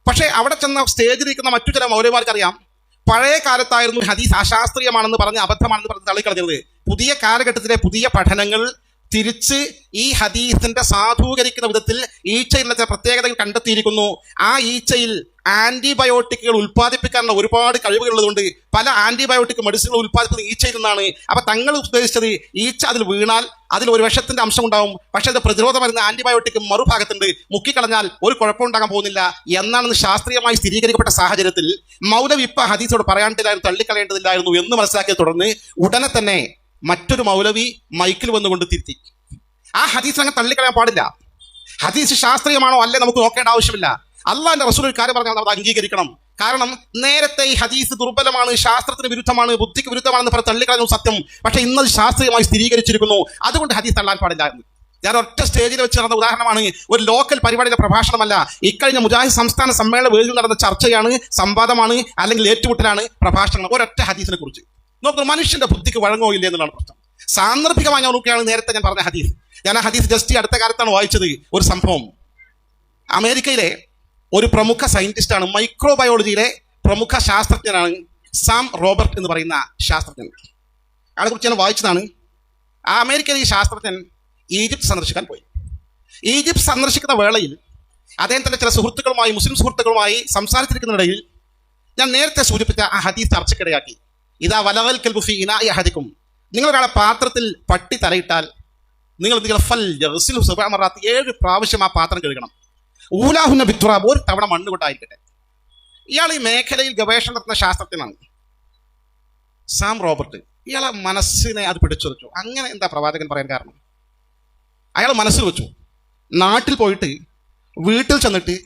പക്ഷേ അവിടെ ചെന്ന സ്റ്റേജിലിരിക്കുന്ന മറ്റു ചില മൗലവിമാർക്കറിയാം, പഴയ കാലത്തായിരുന്നു ഹദീസ് അശാസ്ത്രീയമാണെന്ന് പറഞ്ഞ്, അബദ്ധമാണെന്ന് പറഞ്ഞ് തള്ളിക്കളഞ്ഞത്. പുതിയ കാലഘട്ടത്തിലെ പുതിയ പഠനങ്ങൾ തിരിച്ച് ഈ ഹദീസിന്റെ സാധൂകരിക്കുന്ന വിധത്തിൽ ഈച്ചയിലെ ചില പ്രത്യേകതകൾ കണ്ടെത്തിയിരിക്കുന്നു. ആ ഈച്ചയിൽ ആന്റിബയോട്ടിക്കുകൾ ഉൽപ്പാദിപ്പിക്കാനുള്ള ഒരുപാട് കഴിവുകൾ ഉള്ളതുകൊണ്ട് പല ആന്റിബയോട്ടിക് മെഡിസിനുകൾ ഉൽപ്പാദിപ്പിക്കുന്ന ഈച്ചയിൽ നിന്നാണ്. അപ്പൊ തങ്ങൾ ഉദ്ദേശിച്ചത് ഈച്ച അതിൽ വീണാൽ അതിൽ ഒരു വിഷത്തിന്റെ അംശം ഉണ്ടാവും, പക്ഷെ അത് പ്രതിരോധം വരുന്ന ആന്റിബയോട്ടിക് മറുഭാഗത്തുണ്ട്, മുക്കിക്കളഞ്ഞാൽ ഒരു കുഴപ്പമുണ്ടാകാൻ പോകുന്നില്ല എന്നാണെന്ന് ശാസ്ത്രീയമായി സ്ഥിരീകരിക്കപ്പെട്ട സാഹചര്യത്തിൽ മൗലവി ഇപ്പ ഹദീസോട് പറയാണ്ടില്ലായിരുന്നു, തള്ളിക്കളയേണ്ടതില്ലായിരുന്നു എന്ന് മനസ്സിലാക്കിയ തുടർന്ന് ഉടനെ തന്നെ മറ്റൊരു മൗലവി മൈക്കിൽ വന്നുകൊണ്ട് തിരുത്തി. ആ ഹദീസ് അങ്ങനെ തള്ളിക്കളയാൻ പാടില്ല. ഹദീസ് ശാസ്ത്രീയമാണോ അല്ലേ നമുക്ക് നോക്കേണ്ട ആവശ്യമില്ല. അള്ളാന്റെ റസൂൽ ഒരു കാര്യം പറഞ്ഞാൽ നമ്മൾ അംഗീകരിക്കണം. കാരണം നേരത്തെ ഈ ഹദീസ് ദുർബലമാണ്, ശാസ്ത്രത്തിന് വിരുദ്ധമാണ്, ബുദ്ധിക്ക് വിരുദ്ധമാണെന്ന് പറഞ്ഞ് തള്ളിക്കളയുന്നു സത്യം. പക്ഷെ ഇന്നത് ശാസ്ത്രീയമായി സ്ഥിരീകരിച്ചിരിക്കുന്നു, അതുകൊണ്ട് ഹദീസ് തള്ളാൻ പാടില്ല എന്ന്. ഞാൻ ഒറ്റ സ്റ്റേജിൽ വെച്ച് നടന്ന ഉദാഹരണമാണ്, ഒരു ലോക്കൽ പരിപാടിയുടെ പ്രഭാഷണമല്ല. ഇക്കഴിഞ്ഞ മുജാഹിദ് സംസ്ഥാന സമ്മേളന വേദിയിൽ നടന്ന ചർച്ചയാണ്, സംവാദമാണ്, അല്ലെങ്കിൽ ഏറ്റുമുട്ടലാണ്, പ്രഭാഷണങ്ങൾ ഒരൊറ്റ ഹദീസിനെ കുറിച്ച്. നോക്കുന്നു, മനുഷ്യന്റെ ബുദ്ധിക്ക് വഴങ്ങോ ഇല്ല എന്നുള്ളതാണ് പ്രശ്നം. സാന്ദർഭികമായി ഞാൻ നോക്കുകയാണ് നേരത്തെ ഞാൻ പറഞ്ഞ ഹദീസ്. ഞാൻ ആ ഹദീസ് ജസ്റ്റ് അടുത്ത കാലത്താണ് വായിച്ചത്. ഒരു സംഭവം, അമേരിക്കയിലെ ഒരു പ്രമുഖ സയന്റിസ്റ്റാണ്, മൈക്രോബയോളജിയിലെ പ്രമുഖ ശാസ്ത്രജ്ഞനാണ് സാം റോബർട്ട് എന്ന് പറയുന്ന ശാസ്ത്രജ്ഞൻ. ആളെ കുറിച്ച് ഞാൻ വായിച്ചതാണ്. ആ അമേരിക്കയിലെ ഈ ശാസ്ത്രജ്ഞൻ ഈജിപ്ത് സന്ദർശിക്കാൻ പോയി. ഈജിപ്ത് സന്ദർശിക്കുന്ന വേളയിൽ അദ്ദേഹത്തിന്റെ ചില സുഹൃത്തുക്കളുമായി, മുസ്ലിം സുഹൃത്തുക്കളുമായി സംസാരിച്ചിരിക്കുന്നിടയിൽ ഞാൻ നേരത്തെ സൂചിപ്പിച്ച ആ ഹദീസ് ചർച്ചക്കിടയാക്കി. ഇതാ വലഗൽ കൽബു ഫീ ഇനാഇ അഹദികും, നിങ്ങളൊരാളെ പാത്രത്തിൽ പട്ടി തലയിട്ടാൽ നിങ്ങൾ എന്ത് ചെയ്യണം? ഫൽ യഗ്സിലു സബ്അ മറാത്ത്, 7 പ്രാവശ്യം ആ പാത്രം കഴുകണം. ഊലാഹുന്ന ബിത്തുറാബ്, 1 തവണ മണ്ണ് കൊണ്ടായിരിക്കട്ടെ. ഇയാൾ ഈ മേഖലയിൽ ഗവേഷണം നടത്തുന്ന ശാസ്ത്രജ്ഞനാണ്. സാം റോബർട്ട്, ഇയാളെ മനസ്സിനെ അത് പിടിച്ചുറച്ചു. അങ്ങനെ എന്താ പ്രവാചകൻ പറയാൻ കാരണം? അയാൾ മനസ്സിൽ വെച്ചു. നാട്ടിൽ പോയിട്ട് വീട്ടിൽ ചെന്നിട്ട്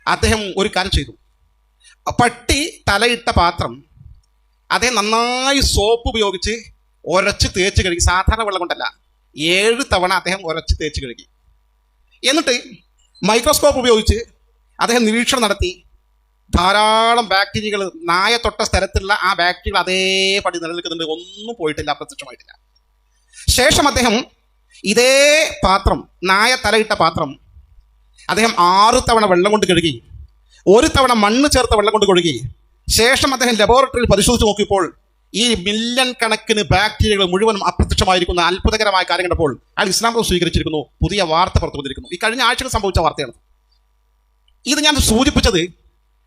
അദ്ദേഹം ഒരു കാര്യം ചെയ്തു. പട്ടി തലയിട്ട പാത്രം അദ്ദേഹം നന്നായി സോപ്പ് ഉപയോഗിച്ച് ഉരച്ച് തേച്ച് കഴുകി. സാധാരണ വെള്ളം കൊണ്ടല്ല, 7 തവണ അദ്ദേഹം ഉരച്ച് തേച്ച് കഴുകി. എന്നിട്ട് മൈക്രോസ്കോപ്പ് ഉപയോഗിച്ച് അദ്ദേഹം നിരീക്ഷണം നടത്തി. ധാരാളം ബാക്ടീരിയകൾ, നായ തൊട്ട സ്ഥലത്തുള്ള ആ ബാക്ടീരിയകൾ അതേപടി നിലനിൽക്കുന്നുണ്ട്, ഒന്നും പോയിട്ടില്ല, അപ്രത്യക്ഷമായിട്ടില്ല. ശേഷം അദ്ദേഹം ഇതേ പാത്രം, നായ തലയിട്ട പാത്രം, അദ്ദേഹം 6 തവണ വെള്ളം കൊണ്ട് കഴുകി, 1 തവണ മണ്ണ് ചേർത്ത വെള്ളം കൊണ്ട് കഴുകി. ശേഷം അദ്ദേഹം ലബോറട്ടറിയിൽ പരിശോധിച്ച് നോക്കിയപ്പോൾ ഈ മില്യൺ കണക്കിന് ബാക്ടീരിയകൾ മുഴുവനും അപ്രത്യക്ഷമായിരിക്കുന്ന അത്ഭുതകരമായ കാര്യം കണ്ടപ്പോൾ അയാൾ ഇസ്ലാം മതം സ്വീകരിച്ചിരിക്കുന്നു. പുതിയ വാർത്ത പുറത്തു വന്നിരിക്കുന്നു. ഈ കഴിഞ്ഞ ആഴ്ചകൾ സംഭവിച്ച വാർത്തയാണ് ഇത്. ഞാൻ സൂചിപ്പിച്ചത്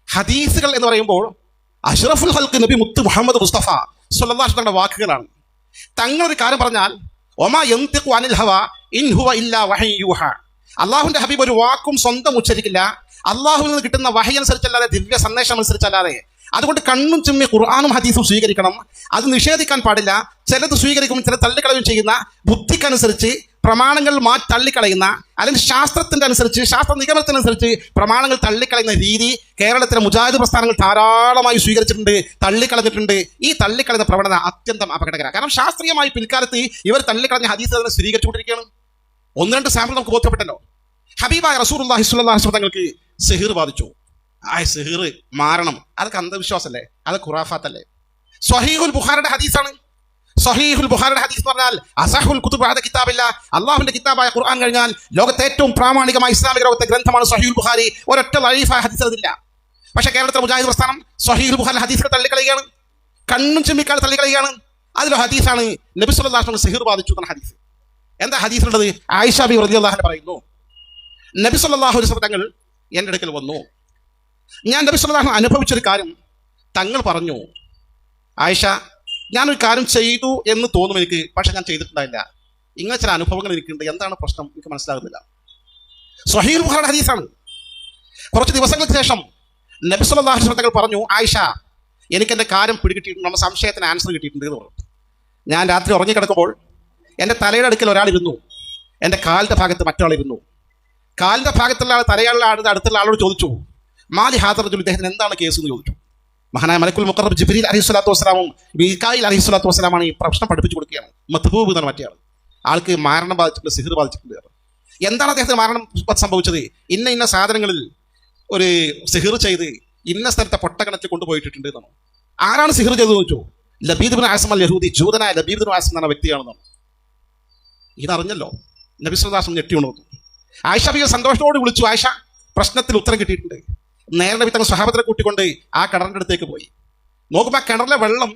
ഹദീസുകൾ എന്ന് പറയുമ്പോൾ അഷ്റഫുൽ ഹൽക്ക് നബി മുത്ത് മുഹമ്മദ് മുസ്തഫ സ്വല്ലല്ലാഹു അലൈഹി വസല്ലമയുടെ വാക്കുകളാണ്. തങ്ങളൊരു കാര്യം പറഞ്ഞാൽ ഒമാ യന്തിഖു അനിൽ ഹവ ഇൻ ഹുവ ഇല്ലാ വഹയ്യു യൂഹ. അള്ളാഹുവിന്റെ ഹബീബ് ഒരു വാക്കും സ്വന്തം ഉച്ചരിക്കില്ല, അള്ളാഹുവിൽ നിന്ന് കിട്ടുന്ന വഹി അനുസരിച്ചല്ലാതെ, ദിവ്യ സന്ദേശം അനുസരിച്ചല്ലാതെ. അതുകൊണ്ട് കണ്ണും ചിമ്മി ഖുർആനും ഹദീസും സ്വീകരിക്കണം. അത് നിഷേധിക്കാൻ പാടില്ല. ചിലത് സ്വീകരിക്കും, ചിലത് തള്ളിക്കളയും ചെയ്യുന്ന, ബുദ്ധിക്കനുസരിച്ച് പ്രമാണങ്ങൾ തള്ളിക്കളയുന്ന, അല്ലെങ്കിൽ ശാസ്ത്രത്തിന്റെ അനുസരിച്ച്, ശാസ്ത്ര നിഗമനത്തിനനുസരിച്ച് പ്രമാണങ്ങൾ തള്ളിക്കളയുന്ന രീതി കേരളത്തിലെ മുജാഹിദ് പ്രസ്ഥാനങ്ങൾ ധാരാളമായി സ്വീകരിച്ചിട്ടുണ്ട്, തള്ളിക്കളഞ്ഞിട്ടുണ്ട്. ഈ തള്ളിക്കളയുന്ന പ്രവണത അത്യന്തം അപകടകരമാണ്. കാരണം ശാസ്ത്രീയമായി പിൽക്കാലത്ത് ഇവർ തള്ളിക്കളഞ്ഞ ഹദീസ് തന്നെ സ്ഥിരീകരിച്ചുകൊണ്ടിരിക്കുകയാണ്. 1-2 സാമ്പിൾ നമുക്ക് ബോധ്യപ്പെട്ടല്ലോ. ഹബീബായ റസൂലുള്ളാഹി സ്വല്ലല്ലാഹു അലൈഹി വസല്ലം തങ്ങൾക്ക് സിഹിർ ബാധിച്ചു. സിഹിർ മാറണം, അതൊക്കെ അന്ധവിശ്വാസമല്ലേ, അത് ഖുറാഫാത്തല്ലേ? സ്വഹീഹുൽ ബുഖാരിയുടെ ഹദീസാണ്. സ്വഹീഹുൽ ബുഖാരിയുടെ ഹദീസ് എന്ന് പറഞ്ഞാൽ അസഹുൽ കുതുബ് ബഅദ കിതാബില്ല, അള്ളാഹുവിന്റെ കിതാബായ ഖുർആൻ കഴിഞ്ഞാൽ ലോകത്തെ ഏറ്റവും പ്രാമാണികമായ ഇസ്ലാമിക ലോകത്തെ ഗ്രന്ഥമാണ് സ്വഹീഹുൽ ബുഖാരി. ഒരൊറ്റ ലൈഫായ ഹദീസ് അതില്ല. പക്ഷേ കേരളത്തിലെ മുജാഹിദ് പ്രസ്ഥാനം സ്വഹീഹുൽ ബുഖാരി ഹദീസിനെ തള്ളിക്കളയുകയാണ്, കണ്ണും ചിമ്മിക്കാതെ തള്ളിക്കളയുകയാണ്. അതിലൊരു ഹദീസാണ് നബി സല്ലല്ലാഹു അലൈഹി വസല്ലം സിഹിർ ബാധിച്ചു എന്ന ഹദീസ്. എന്താ ഹദീസിലുള്ളത്? ആയിഷ ബിബി റളിയല്ലാഹു അൻഹ പറയുന്നു, നബി സല്ലല്ലാഹു അലൈഹി വസല്ലം തങ്ങൾ എൻ്റെ അടുക്കൽ വന്നു. ഞാൻ നബി സല്ലല്ലാഹു അലൈഹി വസല്ലം അനുഭവിച്ചൊരു കാര്യം തങ്ങൾ പറഞ്ഞു, ആയിഷ, ഞാനൊരു കാര്യം ചെയ്തു എന്ന് തോന്നും എനിക്ക്, പക്ഷെ ഞാൻ ചെയ്തിട്ടുണ്ടായില്ല. ഇങ്ങനെ ചില അനുഭവങ്ങൾ എനിക്കുണ്ട്, എന്താണ് പ്രശ്നം എനിക്ക് മനസ്സിലാകുന്നില്ല. സ്വഹീഹുൽ ബുഖാരി ഹദീസാണ്. കുറച്ച് ദിവസങ്ങൾക്ക് ശേഷം നബി സല്ലല്ലാഹു അലൈഹി വസല്ലം തങ്ങൾ പറഞ്ഞു, ആയിഷ, എനിക്ക് എൻ്റെ കാര്യം പിടികിട്ടിയിട്ടുണ്ട്, നമ്മുടെ സംശയത്തിന് ആൻസർ കിട്ടിയിട്ടുണ്ട് എന്ന് പറഞ്ഞു. ഞാൻ രാത്രി ഉറങ്ങിക്കിടക്കുമ്പോൾ എൻ്റെ തലയുടെ അടുക്കൽ ഒരാളിരുന്നു, എൻ്റെ കാലിൻ്റെ ഭാഗത്ത് മറ്റൊരാളിരുന്നു. കാലിൻ്റെ ഭാഗത്തുള്ള ആൾ തലയുള്ള ആളുടെ അടുത്തുള്ള ആളോട് ചോദിച്ചു, മാലി ഹാദർ റജുൽ, ഇദ്ദേഹത്തിന് എന്താണ് കേസ് എന്ന് ചോദിച്ചു. മഹാനായ മലക്കുൽ മുഖറബ് ജിബ്രീൽ അലൈഹിസ്സലാത്തു വസ്സലാമും മീകായിൽ അലൈഹിസ്സലാത്തു വസ്സലാമാണ് ഈ പ്രശ്നം പഠിപ്പിച്ചു കൊടുക്കുകയാണ്. മത്ബൂബ് എന്നാണ് മറ്റേ ആൾ. ആൾക്ക് മാരണം ബാധിച്ചിട്ടുണ്ട്, സിഹിർ ബാധിച്ചിട്ടുണ്ട്. എന്താണ് അദ്ദേഹത്തിന് മാരണം സംഭവിച്ചത്? ഇന്ന സാധനങ്ങളിൽ ഒരു സിഹിർ ചെയ്ത് ഇന്ന സ്ഥലത്തെ പൊട്ടക്കണത്തിൽ കൊണ്ടുപോയിട്ടുണ്ട് എന്നാണ്. ആരാണ് സിഹിർ ചെയ്തത് ചോദിച്ചു. ലബീദ് ബിൻ ആസിം അൽ യഹൂദി, ജൂതനായ ലബീദ് ബിൻ ആസിം എന്ന വ്യക്തിയാണെന്നാണ്. ഇതറിഞ്ഞല്ലോ നബി സല്ലല്ലാഹു അലൈഹി വസല്ലം ഞെട്ടി ഉണർന്നു. ആയിഷ ബിയെ സന്തോഷത്തോട് വിളിച്ചു, ആയിഷ, പ്രശ്നത്തിൽ ഉത്തരം കിട്ടിയിട്ടുണ്ട്. നേരെ നബി തങ്ങൾ സ്വഹാബത്തിനെ കൂട്ടിക്കൊണ്ട് ആ കിണറിൻ്റെ അടുത്തേക്ക് പോയി. നോക്കുമ്പോൾ ആ കിണറിലെ വെള്ളം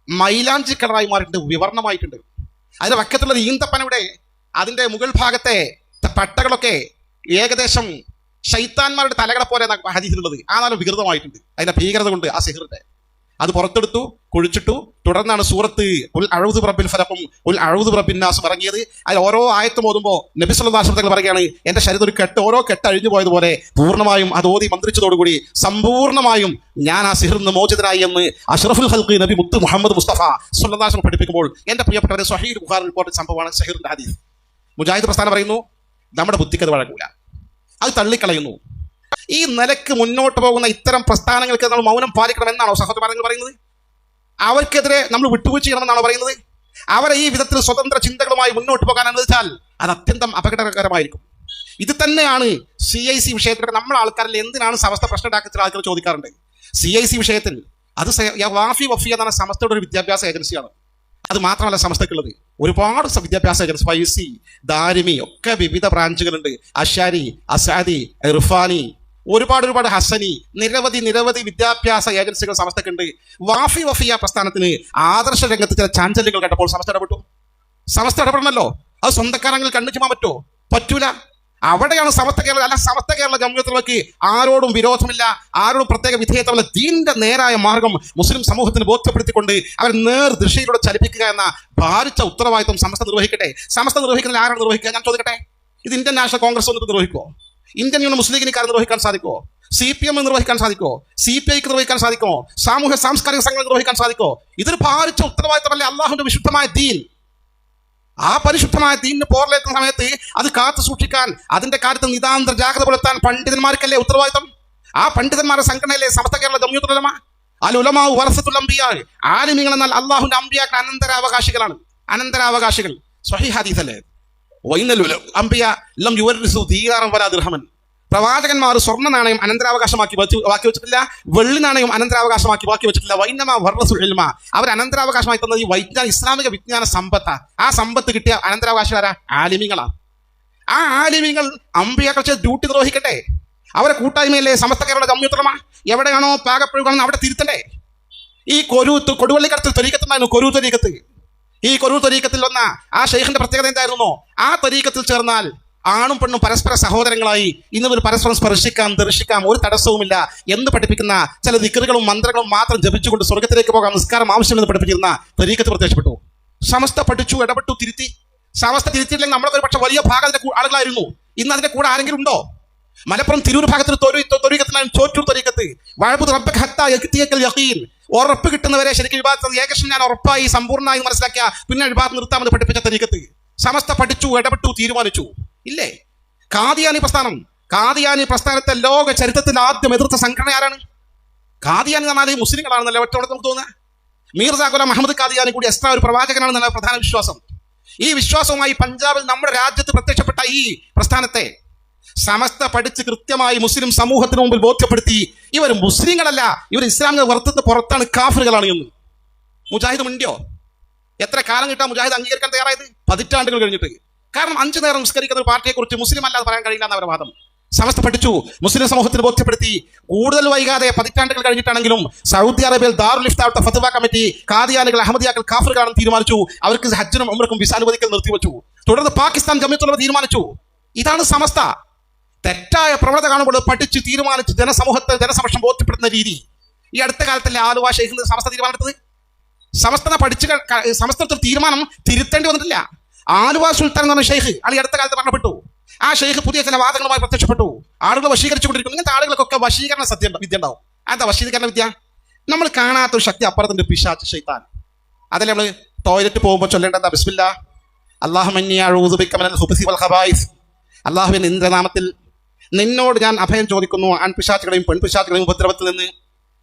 മൈലാഞ്ചി കിണറായി മാറിയിട്ടുണ്ട്, വിവർണമായിട്ടുണ്ട്. അതിൻ്റെ വക്കത്തുള്ള ഈന്തപ്പനയുടെ അതിൻ്റെ മുകൾ ഭാഗത്തെ പട്ടകളൊക്കെ ഏകദേശം ശൈത്താന്മാരുടെ തലകളെ പോലെ ഹദീസിലുള്ളത് ആ നല്ല വികൃതമായിട്ടുണ്ട്. അതിൻ്റെ ഭീകരത കൊണ്ട് ആ സിഹിറിൻ്റെ അത് പുറത്തെടുത്തു, കുഴിച്ചിട്ടു. തുടർന്നാണ് സൂറത്ത് ഉൽ അഊദു ബിറബ്ബിൽ ഫലഖും ഉൽ അഊദു ബിറബ്ബിൻ നാസും ഇറങ്ങിയത്. അതിൽ ഓരോ ആയത്തും ഓതുമ്പോൾ നബി സല്ലല്ലാഹു അലൈഹി വസല്ലം പറയുകയാണ്, എൻ്റെ ശരീരത്തിൽ ഒരു കെട്ട്, ഓരോ കെട്ട് അഴിഞ്ഞു പോയതുപോലെ പൂർണ്ണമായും അത് ഓതി മന്ത്രിച്ചതോടുകൂടി സമ്പൂർണ്ണമായും ഞാൻ ആ സിഹിറിൽ നിന്ന് മോചിതനായി എന്ന് അഷ്റഫുൽ ഹൽഖ് നബി മുത്ത് മുഹമ്മദ് മുസ്തഫ സ്വല്ലല്ലാഹു അലൈഹി വസല്ലം പഠിപ്പിക്കുമ്പോൾ എൻ്റെ പ്രിയപ്പെട്ടവരെ, സ്വഹീഹുൽ ബുഖാരി റിപ്പോർട്ട് സംഭവമാണ് സിഹിറിന്റെ ഹദീസ്. മുജാഹിദ് പ്രസ്ഥാനം പറയുന്നു, നമ്മുടെ ബുദ്ധിക്ക് അത് വഴങ്ങൂല, അത് തള്ളിക്കളയുന്നു. ഈ നിലക്ക് മുന്നോട്ട് പോകുന്ന ഇത്തരം പ്രസ്ഥാനങ്ങൾക്ക് നമ്മൾ മൗനം പാലിക്കണമെന്നാണോ സഹോദരന്മാർ പറയുന്നത്? അവർക്കെതിരെ നമ്മൾ വിട്ടുവീഴ്ച ചെയ്യണമെന്നാണോ പറയുന്നത്? അവരെ ഈ വിധത്തിൽ സ്വതന്ത്ര ചിന്തകളുമായി മുന്നോട്ട് പോകാൻ അനുവദിച്ചാൽ അത് അത്യന്തം അപകടകരമായിരിക്കും. ഇത് തന്നെയാണ് CIC വിഷയത്തിൽ നമ്മൾ ആൾക്കാരിൽ എന്തിനാണ് സമസ്ത പ്രശ്നം ഉണ്ടാക്കുന്ന ആൾക്കാർ ചോദിക്കാറുണ്ട്. CIC വിഷയത്തിൽ അത് വാഫി വഫി എന്നാണ് സമസ്തയുടെ ഒരു വിദ്യാഭ്യാസ ഏജൻസിയാണ്. അത് മാത്രമല്ല സമസ്തക്കുള്ളത് ഒരുപാട് വിദ്യാഭ്യാസ ഏജൻസി, ഫൈസി, ദാരിമി ഒക്കെ വിവിധ ബ്രാഞ്ചുകളുണ്ട്. അഷാരി, അസാദി, ഇർഫാനി, ഒരുപാട് ഹസനി, നിരവധി വിദ്യാഭ്യാസ ഏജൻസികൾ സമസ്തക്കുണ്ട്. വാഫി വഫിയ പ്രസ്ഥാനത്തിന് ആദർശ രംഗത്ത് ചില ചാഞ്ചല്യങ്ങൾ കണ്ടപ്പോൾ സമസ്ത ഇടപെട്ടു. സമസ്ത ഇടപെടണമല്ലോ. അത് സ്വന്തക്കാരെങ്കിൽ കണ്ണു ചുമാൻ പറ്റൂല. അവിടെയാണ് സമസ്ത കേരള ജംഇയ്യത്തുലമയ്ക്ക് ആരോടും വിരോധമില്ല, ആരോടും പ്രത്യേക വിധേയത്വമില്ല. ദീന്റെ നേരായ മാർഗം മുസ്ലിം സമൂഹത്തിന് ബോധ്യപ്പെടുത്തിക്കൊണ്ട് അവർ നേർദിശയിലൂടെ ചലിപ്പിക്കുക എന്ന ഭാരിച്ച ഉത്തരവാദിത്വം സമസ്ത നിർവഹിക്കട്ടെ. സമസ്ത നിർവഹിക്കുന്നതിൽ ആരാണ് നിർവഹിക്കുക? ഞാൻ ചോദിക്കട്ടെ, ഇത് ഇന്ത്യൻ നാഷണൽ കോൺഗ്രസ് വന്നിട്ട് നിർവഹിക്കുമോ? ഇന്ത്യൻ യൂണിയൻ മുസ്ലിം ലീഗിന് നിർവഹിക്കാൻ സാധിക്കോ? CPM നിർവഹിക്കാൻ സാധിക്കോ? CPI നിർവഹിക്കാൻ സാധിക്കോ? സാമൂഹ്യ സാംസ്കാരിക സംഘടന നിർവഹിക്കാൻ സാധിക്കോ? ഇതൊരു ഭാരിച്ച ഉത്തരവാദിത്തമല്ലേ അള്ളാഹുവിന്റെ വിശുദ്ധമായ ദീൻ. ആ പരിശുദ്ധമായ ദീനിന് പോറലേക്കുന്ന സമയത്ത് അത് കാത്തു സൂക്ഷിക്കാൻ, അതിന്റെ കാര്യത്തിൽ നിതാന്തര ജാഗ്രത പുലർത്താൻ പണ്ഡിതന്മാർക്കല്ലേ ഉത്തരവാദിത്തം. ആ പണ്ഡിതന്മാരുടെ സംഘടനയിലെ സമസ്ത കേരള ജംഇയ്യത്തുൽ ഉലമ. അൽ ഉലമാഉ വറസത്തുൽ അംബിയാ. ആലിമീങ്ങൾ എന്നാൽ അള്ളാഹുവിന്റെ അംബിയാക്കൾ അനന്തരാവകാശികളാണ്. അനന്തരാവകാശികൾ. സ്വഹീഹ് ഹദീസ് അല്ലേ? വൈനൽ അംബിയാ ലം യുവരിസു ദീനാറൻ വലാ ദിർഹമൻ. പ്രവാചകന്മാർ സ്വർണ്ണ നാണയം അനന്തരാവകാശമാക്കി ബാക്കി വെച്ചിട്ടില്ല, വെള്ളി നാണയം അനന്തരാവകാശമാക്കി ബാക്കി വെച്ചിട്ടില്ല. വൈനമാ വറസുൽ ഇൽമ. അവർ അനന്തരാവകാശമായി തന്നത് ഈ ഇസ്ലാമിക വിജ്ഞാന സമ്പത്താ. ആ സമ്പത്ത് കിട്ടിയ അനന്തരാവകാശികളാരാ? ആലിമീങ്ങളാണ്. ആ ആലിമീങ്ങൾ അമ്പിയാക്കൾ ചെയ്ത് ഡ്യൂട്ടി നിർവഹിക്കട്ടെ. അവരെ കൂട്ടായ്മയല്ലേ സമസ്ത കേരള ജംഇയ്യത്തുൽ ഉലമ. എവിടെയാണോ പാകപ്പിഴകാണെന്ന് അവിടെ തിരുത്തണ്ടേ. ഈ കൊടുവള്ളിക്കടത്തിൽ ത്വരീഖത്തുണ്ടായിരുന്നു, കൊരൂ ത്വരീഖത്ത്. ഈ കൊരൂ ത്വരീഖത്തിൽ വന്ന ആ ഷെയ്ഖിന്റെ പ്രത്യേകത എന്തായിരുന്നോ? ആ ത്വരീഖത്തിൽ ചേർന്നാൽ ആണും പെണ്ണും പരസ്പര സഹോദരങ്ങളായി ഇന്ന് പരസ്പരം സ്പർശിക്കാം, ദർശിക്കാം, ഒരു തടസ്സവുമില്ല എന്ന് പഠിപ്പിക്കുന്ന ചില ദിക്റുകളും മന്ത്രങ്ങളും മാത്രം ജപിച്ചുകൊണ്ട് സ്വർഗത്തിലേക്ക് പോകാം, നിസ്കാരം ആവശ്യമെന്ന് പഠിപ്പിച്ചിരുന്ന ത്വരീഖത്ത് പ്രത്യക്ഷപ്പെട്ടു. സമസ്ത പഠിച്ചു, ഇടപെട്ടു, തിരുത്തി. സമസ്ത തിരുത്തിയില്ലെങ്കിൽ നമ്മളൊക്കെ ഒരു പക്ഷെ വലിയ ഭാഗം അതിന്റെ ആളുകളായിരുന്നു. ഇന്ന് അതിന്റെ കൂടെ ആരെങ്കിലും ഉണ്ടോ? മലപ്പുറം തിരൂർ ഭാഗത്തിൽ ത്വരീഖത്തിനാണ് ചോറ്റൂർ ത്വരീഖത്ത്. വഅബ്ദു റബ്ബക ഹത്താ യഅതിയകൽ യഖീൻ. ഉറപ്പ് കിട്ടുന്നവരെ ശരിക്കും ഇബാദത്ത് ഏകദേശം ഞാൻ ഉറപ്പായി സമ്പൂർണ്ണമായി മനസ്സിലാക്കിയ പിന്നെ ഇബാദത്ത് നിർത്താമെന്ന് പഠിപ്പിച്ച ത്വരീഖത്ത്. സമസ്ത പഠിച്ചു, ഇടപെട്ടു, തീരുമാനിച്ചു. ഇല്ലേ? ഖാദിയാനി പ്രസ്ഥാനം. ഖാദിയാനി പ്രസ്ഥാനത്തെ ലോക ചരിത്രത്തിൽ ആദ്യം എതിർത്ത സംഘടന ആരാണ്? ഖാദിയാനി എന്ന് പറഞ്ഞാൽ മുസ്ലിങ്ങളാണെന്നല്ലേ ഒറ്റയോടെ നമുക്ക് തോന്നുക. മീർസ ഗുലാം മുഹമ്മദ് ഖാദിയാനി കൂടി എക്സ്ട്രാ ഒരു പ്രവാചകനാണെന്നുള്ള പ്രധാന വിശ്വാസം. ഈ വിശ്വാസവുമായി പഞ്ചാബിൽ നമ്മുടെ രാജ്യത്ത് പ്രത്യക്ഷപ്പെട്ട ഈ പ്രസ്ഥാനത്തെ സമസ്ത പഠിച്ച് കൃത്യമായി മുസ്ലിം സമൂഹത്തിന് മുമ്പിൽ ബോധ്യപ്പെടുത്തി ഇവർ മുസ്ലിങ്ങളല്ല, ഇവർ ഇസ്ലാമിക വർത്തത്തിന് പുറത്താണ്, കാഫിറുകളാണ് എന്ന്. മുജാഹിദ് മിണ്ടിയോ? എത്ര കാലം കിട്ടാൻ മുജാഹിദ് അംഗീകരിക്കാൻ തയ്യാറായത്? 10 പതിറ്റാണ്ടുകൾ കഴിഞ്ഞിട്ട്. കാരണം 5 നേരം നിസ്കരിക്കുന്ന ഒരു പാർട്ടിയെ കുറിച്ച് മുസ്ലിം അല്ലാതെ പറയാൻ കഴിയില്ല എന്നവരുടെ വാദം. സമസ്ത പഠിച്ചു, മുസ്ലിം സമൂഹത്തിന് ബോധ്യപ്പെടുത്തി. കൂടുതൽ വൈകാതെ 10 പതിറ്റാണ്ടുകൾ കഴിഞ്ഞിട്ടാണെങ്കിലും സൗദി അറേബ്യയിൽ ദാറുൽ ഇഫ്താ ഫത്വ കമ്മിറ്റി ഖാദിയാനികൾ അഹമ്മദിയാക്കൾ കാഫിറുകളാണെന്ന് തീരുമാനിച്ചു. അവർക്ക് ഹജ്ജിനും ഉംറക്കും വിസ അനുവദിക്കൽ നിർത്തിവെച്ചു. തുടർന്ന് പാകിസ്ഥാൻ ജംഇയ്യത്തുൽ ഉലമ തീരുമാനിച്ചു. ഇതാണ് സമസ്ത. തെറ്റായ പ്രവണത കാണുമ്പോൾ പഠിച്ച് തീരുമാനിച്ച് ജനസമക്ഷം ബോധ്യപ്പെടുന്ന രീതി. ഈ അടുത്ത കാലത്തല്ലേ ആലുവ ഷെയ്ഖിന്റെ സമസ്ത തീരുമാനമെടുത്തത്? സമസ്ത തീരുമാനം തിരുത്തേണ്ടി വന്നിട്ടില്ല. ആലുവ സുൽത്താൻ എന്ന് പറഞ്ഞ ഷെയ്ഖ് ഈ അടുത്ത കാലത്ത് മരണപ്പെട്ടു. ആ ഷെയ്ഖ് പുതിയ ചില വാദങ്ങളുമായി പ്രത്യക്ഷപ്പെട്ടു. ആളുകൾ വശീകരിച്ചുകൊണ്ടിരിക്കുന്നു. ഇങ്ങനത്തെ ആളുകൾക്കൊക്കെ വശീകരണ വിദ്യ ഉണ്ടാവും. എന്താ വശീകരണ വിദ്യ? നമ്മൾ കാണാത്തൊരു ശക്തി അപ്പുറത്തുണ്ട്, പിശാച്, ശൈത്താൻ. അതല്ലേ നമ്മൾ ടോയ്ലറ്റ് പോകുമ്പോൾ ചൊല്ലേണ്ടത്? ബിസ്മില്ലാ അല്ലാഹുമ്മ ഇന്നി അഊദു ബിക മിനൽ ഖുബുസി വൽ ഖബായിസ്. അല്ലാഹുവിന്റെ നിന്റെ നാമത്തിൽ നിന്നോട് ഞാൻ അഭയം ചോദിക്കുന്നു ആൺപിശാചുകളെയും പെൺപിശാചുകളെയും ഉപദ്രവത്തിൽ നിന്ന്.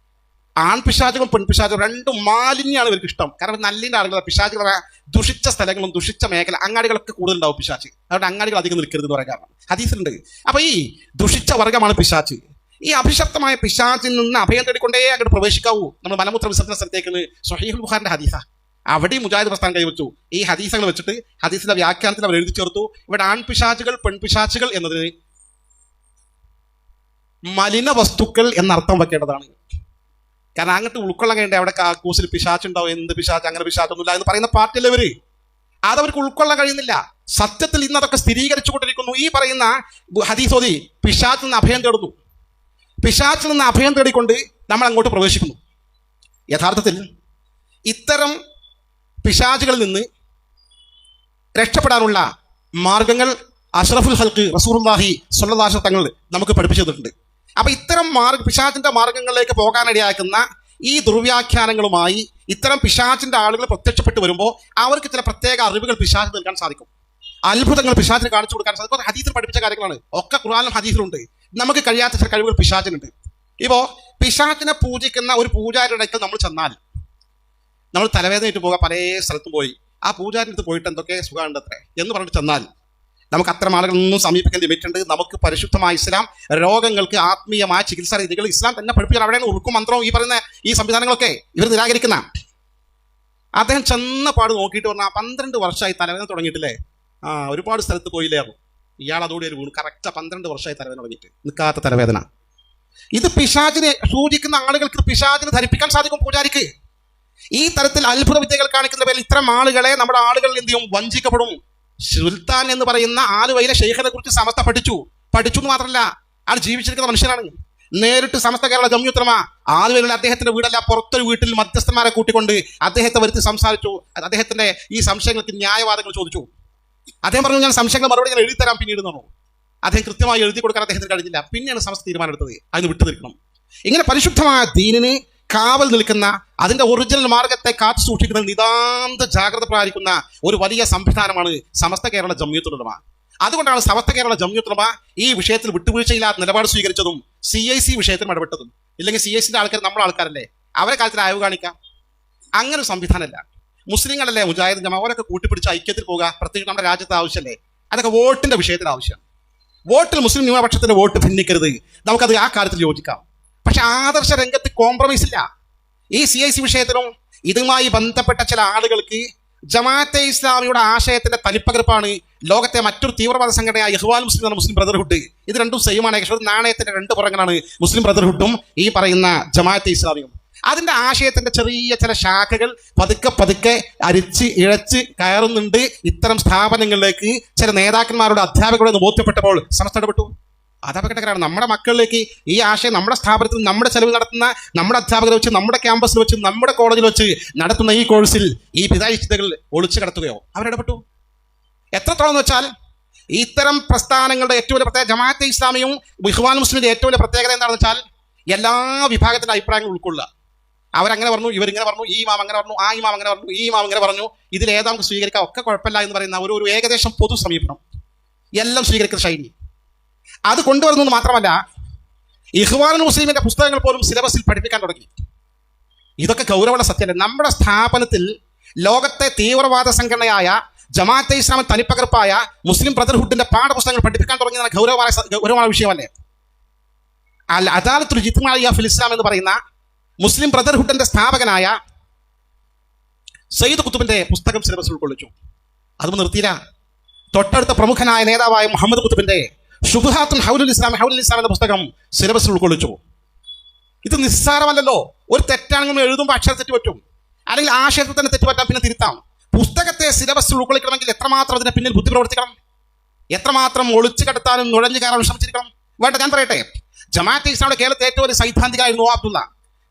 ആൺപിശാചുകളും പെൺപിശാചുകളും രണ്ടും മാലിന്യമാണ് ഇവർക്ക് ഇഷ്ടം. കാരണം നല്ലിൻ്റെ ആളുകൾ പിശാചുകൾ ദുഷിച്ച സ്ഥലങ്ങളും ദുഷിച്ച മേഖല അങ്ങാടികളൊക്കെ കൂടുതൽ ഉണ്ടാവും പിശാച്ച്. അതുകൊണ്ട് അങ്ങാടികൾ അധികം നിൽക്കരുത് എന്ന് പറയാൻ കാരണം ഹദീസിലുണ്ട്. അപ്പൊ ഈ ദുഷിച്ച വർഗമാണ് പിശാച്ച്. ഈ അഭിശപ്തമായ പിശാച്ചിൽ നിന്ന് അഭയം തേടിക്കൊണ്ടേ അങ്ങോട്ട് പ്രവേശിക്കാവൂ. നമ്മൾ മലമൂത്ര വിസർജന സ്ഥലത്തേക്ക് സ്വഹീഹുൽ ബുഖാരിന്റെ ഹദീസ. അവിടെ മുജാഹിദ് പ്രസ്ഥാനം കൈവച്ചു. ഈ ഹദീസുകൾ വെച്ചിട്ട് ഹദീസിന്റെ വ്യാഖ്യാനത്തിൽ അവർ എഴുതി ചേർത്തു, ഇവിടെ ആൺപിശാച്ചുകൾ പെൺപിശാച്ചുകൾ എന്നതിന് മലിന വസ്തുക്കൾ എന്നർത്ഥം വെക്കേണ്ടതാണ്. കാരണം അങ്ങോട്ട് ഉൾക്കൊള്ളാൻ കഴിയണ്ടേ? അവിടെ കാക്കൂസിൽ പിശാച്ചുണ്ടാവും, എന്ത് പിശാച്ച്, അങ്ങനെ പിശാച്ചൊന്നുമില്ല എന്ന് പറയുന്ന പാർട്ടിയല്ലേ ഇവര്. അതവർക്ക് ഉൾക്കൊള്ളാൻ കഴിയുന്നില്ല. സത്യത്തിൽ ഇന്ന് അതൊക്കെ സ്ഥിരീകരിച്ചു കൊണ്ടിരിക്കുന്നു. ഈ പറയുന്ന ഹദീസോദി പിശാച്ചിൽ നിന്ന് അഭയം തേടുന്നു. പിശാച്ചിൽ നിന്ന് അഭയം തേടിക്കൊണ്ട് നമ്മൾ അങ്ങോട്ട് പ്രവേശിക്കുന്നു. യഥാർത്ഥത്തിൽ ഇത്തരം പിശാചുകളിൽ നിന്ന് രക്ഷപ്പെടാനുള്ള മാർഗങ്ങൾ അഷ്റഫുൽ ഹൽക്ക് റസൂലുള്ളാഹി സ്വല്ലല്ലാഹു അലൈഹി വസല്ലം തങ്ങൾ നമുക്ക് പഠിപ്പിച്ചു തന്നിട്ടുണ്ട്. അപ്പൊ ഇത്തരം പിശാചിന്റെ മാർഗങ്ങളിലേക്ക് പോകാനിടയാക്കുന്ന ഈ ദുർവ്യാഖ്യാനങ്ങളുമായി ഇത്തരം പിശാചിന്റെ ആളുകൾ പ്രത്യക്ഷപ്പെട്ടു വരുമ്പോൾ അവർക്ക് ചില പ്രത്യേക അറിവുകൾ പിശാചിന് നൽകാൻ സാധിക്കും, അത്ഭുതങ്ങൾ പിശാചിന് കാണിച്ചു കൊടുക്കാൻ സാധിക്കും. ഹദീസിൽ പഠിപ്പിച്ച കാര്യങ്ങളാണ്, ഒക്കെ ഖുർആനിലും ഹദീസിലുണ്ട്. നമുക്ക് കഴിയാത്ത ചില കഴിവുകൾ പിശാചിനുണ്ട്. ഇപ്പോ പിശാചിനെ പൂജിക്കുന്ന ഒരു പൂജാരിയുടെ അടുക്കൽ നമ്മൾ ചെന്നാൽ, നമ്മൾ തലവേദനയിട്ട് പോകാൻ പല സ്ഥലത്തും പോയി ആ പൂജാരിൻ്റെ അടുത്ത് പോയിട്ട് എന്തൊക്കെ സുഖമുണ്ട് അത്രേ എന്ന് പറഞ്ഞിട്ട് ചെന്നാൽ നമുക്ക് അത്തരം ആളുകളൊന്നും സമീപിക്കാൻ ലിമിറ്റ് ഉണ്ട്. നമുക്ക് പരിശുദ്ധമായ ഇസ്ലാം രോഗങ്ങൾക്ക് ആത്മീയമായ ചികിത്സാ രീതികൾ ഇസ്ലാം തന്നെ പഠിപ്പിക്കാൻ. അവിടെയാണ് ഉറുക്കും മന്ത്രവും ഈ പറയുന്ന ഈ സംവിധാനങ്ങളൊക്കെ ഇവർ നിരാകരിക്കുന്ന. അദ്ദേഹം ചെന്ന പാട് നോക്കിയിട്ട് പറഞ്ഞാൽ 12 വർഷമായി തലവേദന തുടങ്ങിയിട്ടില്ലേ? ഒരുപാട് സ്ഥലത്ത് പോയില്ലായിരുന്നു. ഇയാൾ അതോടെ ഒരു വീണു. കറക്റ്റ് 12 വർഷമായി തലവേദന തുടങ്ങിയിട്ട് നിൽക്കാത്ത തലവേദന. ഇത് പിശാചിനെ സൂചിക്കുന്ന ആളുകൾക്ക് പിശാചിനെ ധരിപ്പിക്കാൻ സാധിക്കും പൂജാരിക്ക്. ഈ തരത്തിൽ അത്ഭുത വിദ്യകൾ കാണിക്കുന്ന പേരിൽ ഇത്തരം ആളുകളെ നമ്മുടെ ആളുകൾ എന്ത് ചെയ്യും? വഞ്ചിക്കപ്പെടും. സുൽത്താൻ എന്ന് പറയുന്ന ആലുവയിലെ ഷെയ്ഖിനെ കുറിച്ച് സമസ്ത പഠിച്ചു എന്ന് മാത്രമല്ല, ആൾ ജീവിച്ചിരിക്കുന്ന മനുഷ്യനാണ്. നേരിട്ട് സമസ്ത കേരള ജംഇയ്യത്തുൽ ഉലമ ആലുവയിലുള്ള അദ്ദേഹത്തിന്റെ വീടല്ല, പുറത്തൊരു വീട്ടിൽ മധ്യസ്ഥന്മാരെ കൂട്ടിക്കൊണ്ട് അദ്ദേഹത്തെ വരുത്തി സംസാരിച്ചു. അദ്ദേഹത്തിന്റെ ഈ സംശയങ്ങൾക്ക് ന്യായവാദങ്ങൾ ചോദിച്ചു. അദ്ദേഹം പറഞ്ഞു, ഞാൻ സംശയങ്ങൾ മറുപടി ഞാൻ എഴുതിത്തരാം പിന്നീട് എന്ന് പറഞ്ഞു. അദ്ദേഹം കൃത്യമായി എഴുതി കൊടുക്കാൻ അദ്ദേഹത്തിന് കഴിഞ്ഞില്ല. പിന്നെയാണ് സമസ്ത തീരുമാനമെടുത്തത് അതിന് വിട്ടുനിൽക്കണം. ഇങ്ങനെ പരിശുദ്ധമായ ദീനിന് കാവൽ നിൽക്കുന്ന, അതിന്റെ ഒറിജിനൽ മാർഗത്തെ കാത്തു സൂക്ഷിക്കുന്ന, നിതാന്ത ജാഗ്രത പാലിക്കുന്ന ഒരു വലിയ സംവിധാനമാണ് സമസ്ത കേരള ജംഇയ്യത്തുൽ ഉലമ. അതുകൊണ്ടാണ് സമസ്ത കേരള ജംഇയ്യത്തുൽ ഉലമ ഈ വിഷയത്തിൽ വിട്ടുവീഴ്ചയില്ലാത്ത നിലപാട് സ്വീകരിച്ചതും CIC വിഷയത്തിൽ ഇടപെട്ടതും. ഇല്ലെങ്കിൽ CICന്റെ ആൾക്കാർ നമ്മുടെ ആൾക്കാരല്ലേ, അവരെ കാലത്തിൽ അയവ് കാണിക്കാം. അങ്ങനെ ഒരു സംവിധാനമല്ല. മുസ്ലിങ്ങളല്ലേ മുജാഹിദ് ജമാ, അവരൊക്കെ കൂട്ടിപ്പിടിച്ച് ഐക്യത്തിൽ പോകുക, പ്രത്യേകിച്ച് നമ്മുടെ രാജ്യത്തെ ആവശ്യമല്ലേ. അതൊക്കെ വോട്ടിന്റെ വിഷയത്തിൽ ആവശ്യം. വോട്ടിൽ മുസ്ലിം ന്യൂനപക്ഷത്തിന്റെ വോട്ട് ഭിന്നിക്കരുത്, നമുക്കത് ആ കാര്യത്തിൽ യോജിക്കാം. പക്ഷെ ആദർശ രംഗത്ത് കോംപ്രമൈസ് ഇല്ല. ഈ CIC വിഷയത്തിലും ഇതുമായി ബന്ധപ്പെട്ട ചില ആളുകൾക്ക് ജമാഅത്തെ ഇസ്ലാമിയുടെ ആശയത്തിന്റെ തനിപ്പകർപ്പാണ് ലോകത്തെ മറ്റൊരു തീവ്രവാദ സംഘടനയായ ഇഖ്വാൻ മുസ്ലിം എന്ന മുസ്ലിം ബ്രദർഹുഡ്. ഇത് രണ്ടും സെയിമാണ്. ഒരു നാണയത്തിന്റെ രണ്ട് പുറങ്ങളാണ് മുസ്ലിം ബ്രദർഹുഡും ഈ പറയുന്ന ജമാഅത്തെ ഇസ്ലാമിയും. അതിന്റെ ആശയത്തിന്റെ ചെറിയ ചില ശാഖകൾ പതുക്കെ പതുക്കെ അരിച്ച് ഇഴച്ച് കയറുന്നുണ്ട് ഇത്തരം സ്ഥാപനങ്ങളിലേക്ക്. ചില നേതാക്കന്മാരുടെ അധ്യാപകരോട് ബോധ്യപ്പെട്ടപ്പോൾ സമസ്ത ഇടപെട്ടു. അധ്യാപകരാണ് നമ്മുടെ മക്കളിലേക്ക് ഈ ആശയം നമ്മുടെ സ്ഥാപനത്തിൽ നമ്മുടെ ചെലവിൽ നടത്തുന്ന, നമ്മുടെ അധ്യാപകരെ വെച്ച്, നമ്മുടെ ക്യാമ്പസിൽ വെച്ച്, നമ്മുടെ കോളേജിൽ വെച്ച് നടത്തുന്ന ഈ കോഴ്സിൽ ഈ പിതായിഷ്ടതകൾ ഒളിച്ചു കടത്തുകയോ അവരിടപെട്ടു. എത്രത്തോളം എന്ന് വെച്ചാൽ ഇത്തരം പ്രസ്ഥാനങ്ങളുടെ ഏറ്റവും വലിയ പ്രത്യേകത, ജമാഅത്തെ ഇസ്ലാമിയും ഇഖ്വാൻ മുസ്ലിമിന്റെ ഏറ്റവും വലിയ പ്രത്യേകത എന്താണെന്ന് വെച്ചാൽ എല്ലാ വിഭാഗത്തിന്റെ അഭിപ്രായങ്ങൾ ഉൾക്കൊള്ളുക. അവരങ്ങനെ പറഞ്ഞു, ഇവരിങ്ങനെ പറഞ്ഞു, ഈ ഇമാം അങ്ങനെ പറഞ്ഞു, ആ ഇമാം അങ്ങനെ പറഞ്ഞു, ഈ ഇമാം അങ്ങനെ പറഞ്ഞു, ഇതിലേതാ നമുക്ക് സ്വീകരിക്കാം, ഒക്കെ കുഴപ്പമില്ല എന്ന് പറയുന്ന ഒരു ഏകദേശം പൊതു സമീപനം, എല്ലാം സ്വീകരിക്കുന്ന ശൈലി അത് കൊണ്ടുവരുന്നത് മാത്രമല്ല, ഇഖ്വാൻ മുസ്ലിമിന്റെ പുസ്തകങ്ങൾ പോലും സിലബസിൽ പഠിപ്പിക്കാൻ തുടങ്ങി. ഇതൊക്കെ ഗൗരവമുള്ള സത്യമല്ല. നമ്മുടെ സ്ഥാപനത്തിൽ ലോകത്തെ തീവ്രവാദ സംഘടനയായ ജമാഅത്തെ ഇസ്ലാമിന്റെ തനിപ്പകർപ്പായ മുസ്ലിം ബ്രദർഹുഡിന്റെ പാഠപുസ്തകങ്ങൾ പഠിപ്പിക്കാൻ തുടങ്ങിയ ഗൗരവമായ വിഷയമല്ലേ. അൽ അദാലത്തുൽ ഇജ്തിമാഇയ്യ ഫിൽ ഇസ്ലാം എന്ന് പറയുന്ന മുസ്ലിം ബ്രദർഹുഡിന്റെ സ്ഥാപകനായ സയ്യിദ് ഖുതുബിന്റെ പുസ്തകം സിലബസിൽ ഉൾക്കൊള്ളിച്ചു. അതും നിർത്തിയില്ല. തൊട്ടടുത്ത പ്രമുഖനായ നേതാവായ മുഹമ്മദ് ഖുതുബിന്റെ ശുബ്ഹാത്തുൻ ഹൗലുൽ ഇസ്ലാം എന്ന പുസ്തകം സിലബസിൽ ഉൾക്കൊള്ളിച്ചു. ഇത് നിസ്സാരമല്ലല്ലോ. ഒരു തെറ്റാണെന്ന് എഴുതുമ്പോൾ അക്ഷര തെറ്റ് പറ്റും, അല്ലെങ്കിൽ ആശയത്തിൽ തന്നെ തെറ്റ് പറ്റാം, പിന്നെ തിരുത്താം. പുസ്തകത്തെ സിലബസിൽ ഉൾക്കൊള്ളിക്കണമെങ്കിൽ എത്രമാത്രം അതിന്റെ പിന്നിൽ ബുദ്ധി പ്രവർത്തിക്കണം, എത്രമാത്രം ഒളിച്ചു കടത്താനും നുഴഞ്ഞു കയറാനും ശ്രമിച്ചിരിക്കണം. വേണ്ട, ഞാൻ പറയട്ടെ, ജമാഅത്തെ ഇസ്ലാമിയുടെ കേരളത്തിൽ ഏറ്റവും വലിയ സൈദ്ധാന്തികനായിരുന്നു അബ്ദുള്ള.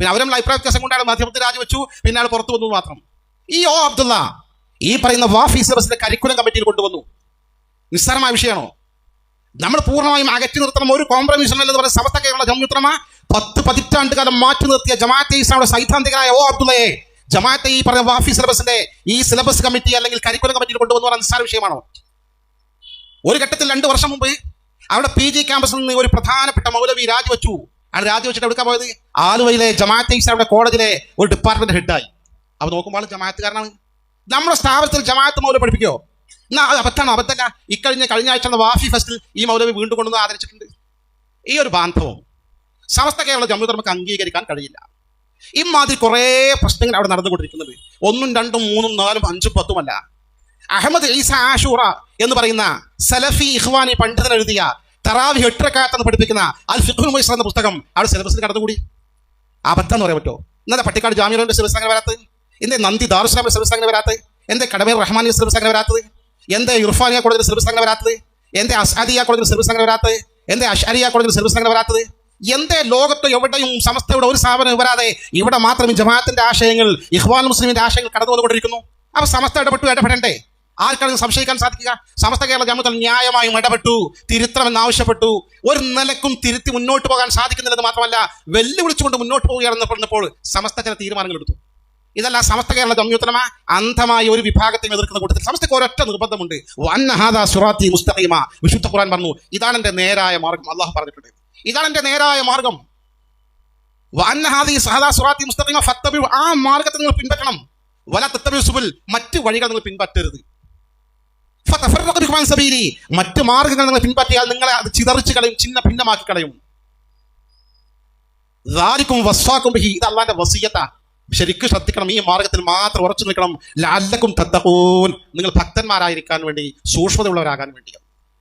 പിന്നെ അവരും അഭിപ്രായ വ്യത്യാസം കൊണ്ടാണ് മാധ്യമത്തിൽ രാജിവെച്ചു, പിന്നെ ആൾ പുറത്തു വന്നു മാത്രം. ഈ അബ്ദുള്ള ഈ പറയുന്ന വാഫി സിലബസിന്റെ കരിക്കുലം കമ്മിറ്റിയിൽ കൊണ്ടുവന്നു. നിസ്സാരമായ വിഷയമാണോ? നമ്മൾ പൂർണ്ണമായും അകറ്റി നിർത്തണം. ഒരു കോംപ്രമൈസ് എന്ന് പറയുന്ന സമസ്ത കേരള ജംഇയ്യത്തുൽ ഉലമ 10 പതിറ്റാണ്ട് കാലം മാറ്റി നിർത്തിയ ജമാഅത്തെ ഇസ്ലാമിയുടെ സൈദ്ധാന്തികനായ അബ്ദുള്ളയെ ജമാഅത്തെ ഈ പറയുന്ന വാഫി സിലബസിന്റെ ഈ സിലബസ് കമ്മിറ്റി അല്ലെങ്കിൽ കരിക്കുലം കമ്മിറ്റിയിൽ കൊണ്ടുവന്നു പറഞ്ഞ നിസ്സാര വിഷയമാണോ? ഒരു ഘട്ടത്തിൽ 2 വർഷം മുമ്പ് അവിടെ PG ക്യാമ്പസിൽ നിന്ന് ഒരു പ്രധാനപ്പെട്ട മൗലവി രാജിവെച്ചു. അയാൾ രാജിവെച്ചിട്ട് എവിടെക്കാ പോയത്? ആലുവയിലെ ജമാഅത്തെ ഇസ്ലാമിയുടെ കോളേജിലെ ഒരു ഡിപ്പാർട്ട്മെന്റ് ഹെഡായി. അപ്പോൾ നോക്കുമ്പോൾ ജമാഅത്തുകാരനാണ്. നമ്മുടെ സ്ഥാപനത്തിൽ ജമാഅത്ത് മൗലവി പഠിപ്പിക്കോ? എന്നാ അത് അബദ്ധമല്ല. കഴിഞ്ഞ ആഴ്ച വാഫി ഫെസ്റ്റിൽ ഈ മൗലവി വീണ്ടും കൊണ്ടുവന്ന് ആദരിച്ചിട്ടുണ്ട്. ഈ ഒരു ബാന്ധവം സമസ്ത കേരള ജംഇയ്യത്തുൽ ഉലമക്ക് അംഗീകരിക്കാൻ കഴിയില്ല. ഇമാതിരി കുറേ പ്രശ്നങ്ങൾ അവിടെ നടന്നുകൊണ്ടിരിക്കുന്നത് 1, 2, 3, 4, 5, 10 അല്ല. അഹമ്മദ് ഈസ ആഷൂറ എന്ന് പറയുന്ന സലഫി ഇഖ്വാനി പണ്ഡിതൻ എഴുതിയ തറാവിഹ് 8 റക്അത്ത് എന്ന് പഠിപ്പിക്കുന്ന അൽ ഫിഖ്ഹുൽ മുയസ്സർ എന്ന പുസ്തകം അവിടെ സിലബസിൽ കടന്നുകൂടി. അബദ്ധം എന്ന് പറയാൻ പറ്റുമോ? ഇന്നലെ പട്ടിക്കാട് ജാമിഅയുടെ സിലബസ് അങ്ങനെ വരാത്തത്? എന്തേ നന്ദി ദാറുസ്സലാമിന്റെ സിലബസ് അങ്ങനെ വരാത്തത്? എന്തേ കടമേർ റഹ്മാനിയുടെ സിലബസ് അങ്ങനെ വരാത്തത്? എന്തേ ഇർഫാനിയ കോളേജിന്റെ സിലബസ് അങ്ങനെ വരാത്തത്? എന്തേ അസ്അദിയ കോളേജിന്റെ സിലബസ് അങ്ങനെ വരാത്തത്? എന്തേ അശ്അരിയ കോളേജിന്റെ സിലബസ് അങ്ങനെ വരാത്തത്? എന്തേ ലോകത്ത് എവിടെയും സമസ്തയുടെ ഒരു സ്ഥാപനം വരാതെ ഇവിടെ മാത്രം ജമാഅത്തിന്റെ ആശയങ്ങൾ, ഇഖ്വാൻ മുസ്ലിമിന്റെ ആശയങ്ങൾ കടന്നു വന്നുകൊണ്ടിരിക്കുന്നു? അപ്പൊ സമസ്ത ഇടപെടണ്ടേ? ആർക്കാണ് സംശയിക്കാൻ സാധിക്കുക? സമസ്ത കേരള ജംഇയ്യത്തുൽ ന്യായമായും ഇടപെട്ടു, തിരുത്തണമെന്നാവശ്യപ്പെട്ടു. ഒരു നിലക്കും തിരുത്തി മുന്നോട്ട് പോകാൻ സാധിക്കുന്നില്ലെന്ന് മാത്രമല്ല, വെല്ലുവിളിച്ചുകൊണ്ട് മുന്നോട്ട് പോവുകയാണെന്ന് പറഞ്ഞപ്പോൾ സമസ്ത ചില തീരുമാനങ്ങൾ എടുത്തു. ഇതല്ല സമസ്ത കേരള ജംഇയ്യത്തുൽ ഉലമ അന്ധമായി ഒരു വിഭാഗത്തെ എതിർക്കുന്ന കൂട്ടത്തിൽ സമസ്തക്ക് ഒരൊറ്റ നിർബന്ധമുണ്ട്, വഅന്ന ഹാദാ സിറാത്തി മുസ്തഖീമ. വിശുദ്ധ ഖുർആൻ പറഞ്ഞു, ഇതാണ് എന്റെ നേരായ മാർഗം. അല്ലാഹു പറഞ്ഞിട്ടുണ്ട്, ഇതാണ് എന്റെ നേരായ മാർഗം. വഅന്ന ഹാദാ സിറാത്തി മുസ്തഖീമ ഫത്തബിഉ, ആ മാർഗത്തെ നിങ്ങൾ പിൻപറ്റണം. വലാ തത്തബിഉ സുബുൽ, മറ്റ് വഴികൾ നിങ്ങൾ പിൻപറ്റരുത്. ഫതഫറഖു ബികും അൻ സബീലി, മറ്റ് മാർഗങ്ങൾ നിങ്ങൾ പിൻപറ്റിയാൽ നിങ്ങളെ അത് ചിതറിച്ച് കളയും, ചിന്ന ഭിന്നമാക്കി കളയും. ദാലികും വസ്സാകും ബിഹി, ഇത് അല്ലാഹുവിന്റെ വസിയത്താ. ശരിക്കും ശ്രദ്ധിക്കണം, ഈ മാർഗത്തിൽ മാത്രം ഉറച്ചു നിൽക്കണം. ലഅല്ലകും തത്തഖൂൻ, നിങ്ങൾ ഭക്തന്മാരായിരിക്കാൻ വേണ്ടി, സൂക്ഷ്മതയുള്ളവരാകാൻ വേണ്ടി.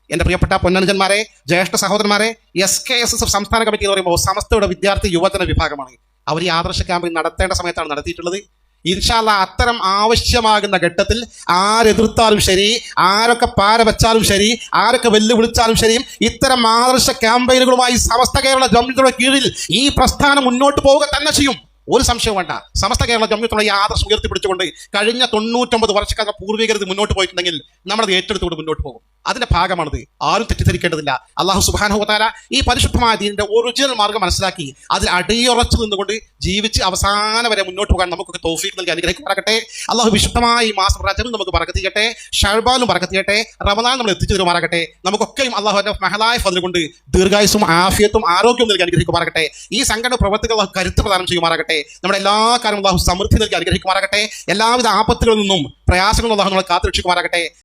എൻ്റെ പ്രിയപ്പെട്ട പൊന്നനുജന്മാരെ, ജ്യേഷ്ഠ സഹോദരന്മാരെ, SKSS സംസ്ഥാന കമ്മിറ്റി എന്ന് പറയുമ്പോൾ സമസ്തയുടെ വിദ്യാർത്ഥി യുവജന വിഭാഗമാണ്. അവർ ഈ ആദർശ ക്യാമ്പയിൻ നടത്തേണ്ട സമയത്താണ് നടത്തിയിട്ടുള്ളത്. ഇൻഷാ അല്ലാഹ് അത്തരം ആവശ്യമാകുന്ന ഘട്ടത്തിൽ ആരെതിർത്താലും ശരി, ആരൊക്കെ പാര വെച്ചാലും ശരി, ആരൊക്കെ വെല്ലുവിളിച്ചാലും ശരി, ഇത്തരം ആദർശ ക്യാമ്പയിനുകളുമായി സമസ്ത കേരള ജംഇയ്യത്തുൽ കീഴിൽ ഈ പ്രസ്ഥാനം മുന്നോട്ട് പോവുക തന്നെ ചെയ്യും. ഒരു സംശയവും വേണ്ട. സമസ്ത കേരള ജംഇയ്യത്തുള്ള ഈ ആദർശം ഉയർത്തിപ്പിടിച്ചുകൊണ്ട് കഴിഞ്ഞ 99 വർഷക്കാലം പൂർവികരുത് മുന്നോട്ട് പോയിട്ടുണ്ടെങ്കിൽ നമ്മളത് ഏറ്റെടുത്തുകൊണ്ട് മുന്നോട്ട് പോകും. അതിന്റെ ഭാഗമാണിത്. ആരും തെറ്റിദ്ധരിക്കേണ്ടതില്ല. അല്ലാഹു സുബ്ഹാനഹു വ തആല ഈ പരിശുദ്ധമായ ദീനിന്റെ ഒറിജിനൽ മാർഗ്ഗം മനസ്സിലാക്കി അതിൽ അടിയുറച്ചു നിന്നുകൊണ്ട് ജീവിച്ച് അവസാനം വരെ മുന്നോട്ട് പോകാൻ നമുക്കൊക്കെ തൗഫീഖ് നൽകി അനുഗ്രഹിക്കുമാറാകട്ടെ. അല്ലാഹു വിശുദ്ധമായ ഈ മാസം റജബിൽ നമുക്ക് ബറക്കത്ത് ചെയ്യട്ടെ, ശഅബാനിലും ബറക്കത്ത് ചെയ്യട്ടെ, റമദാൻ നമ്മൾ എത്തിച്ചു തരുമാറാകട്ടെ. നമുക്കൊക്കെയും അല്ലാഹുവിന്റെ മഹലായ ഫദ്ൽ കൊണ്ട് ദീർഘായുസ്സും ആഫിയത്തും ആരോഗ്യവും നൽകി അനുഗ്രഹിക്കുമാറാകട്ടെ. ഈ സംഘടന പ്രവർത്തികൾ അല്ലാഹു കരുത്ത് പ്രദാനം ചെയ്യുമാറാകട്ടെ. നമ്മുടെ എല്ലാ കാര്യവും അല്ലാഹു സമൃദ്ധി നൽകി അനുഗ്രഹിക്കുമാറാകട്ടെ. എല്ലാവിധ ആപത്തുകളിൽ നിന്നും പ്രയാസങ്ങളും അല്ലാഹു നമ്മളെ കാത്തുരക്ഷിക്കുമാറാകട്ടെ.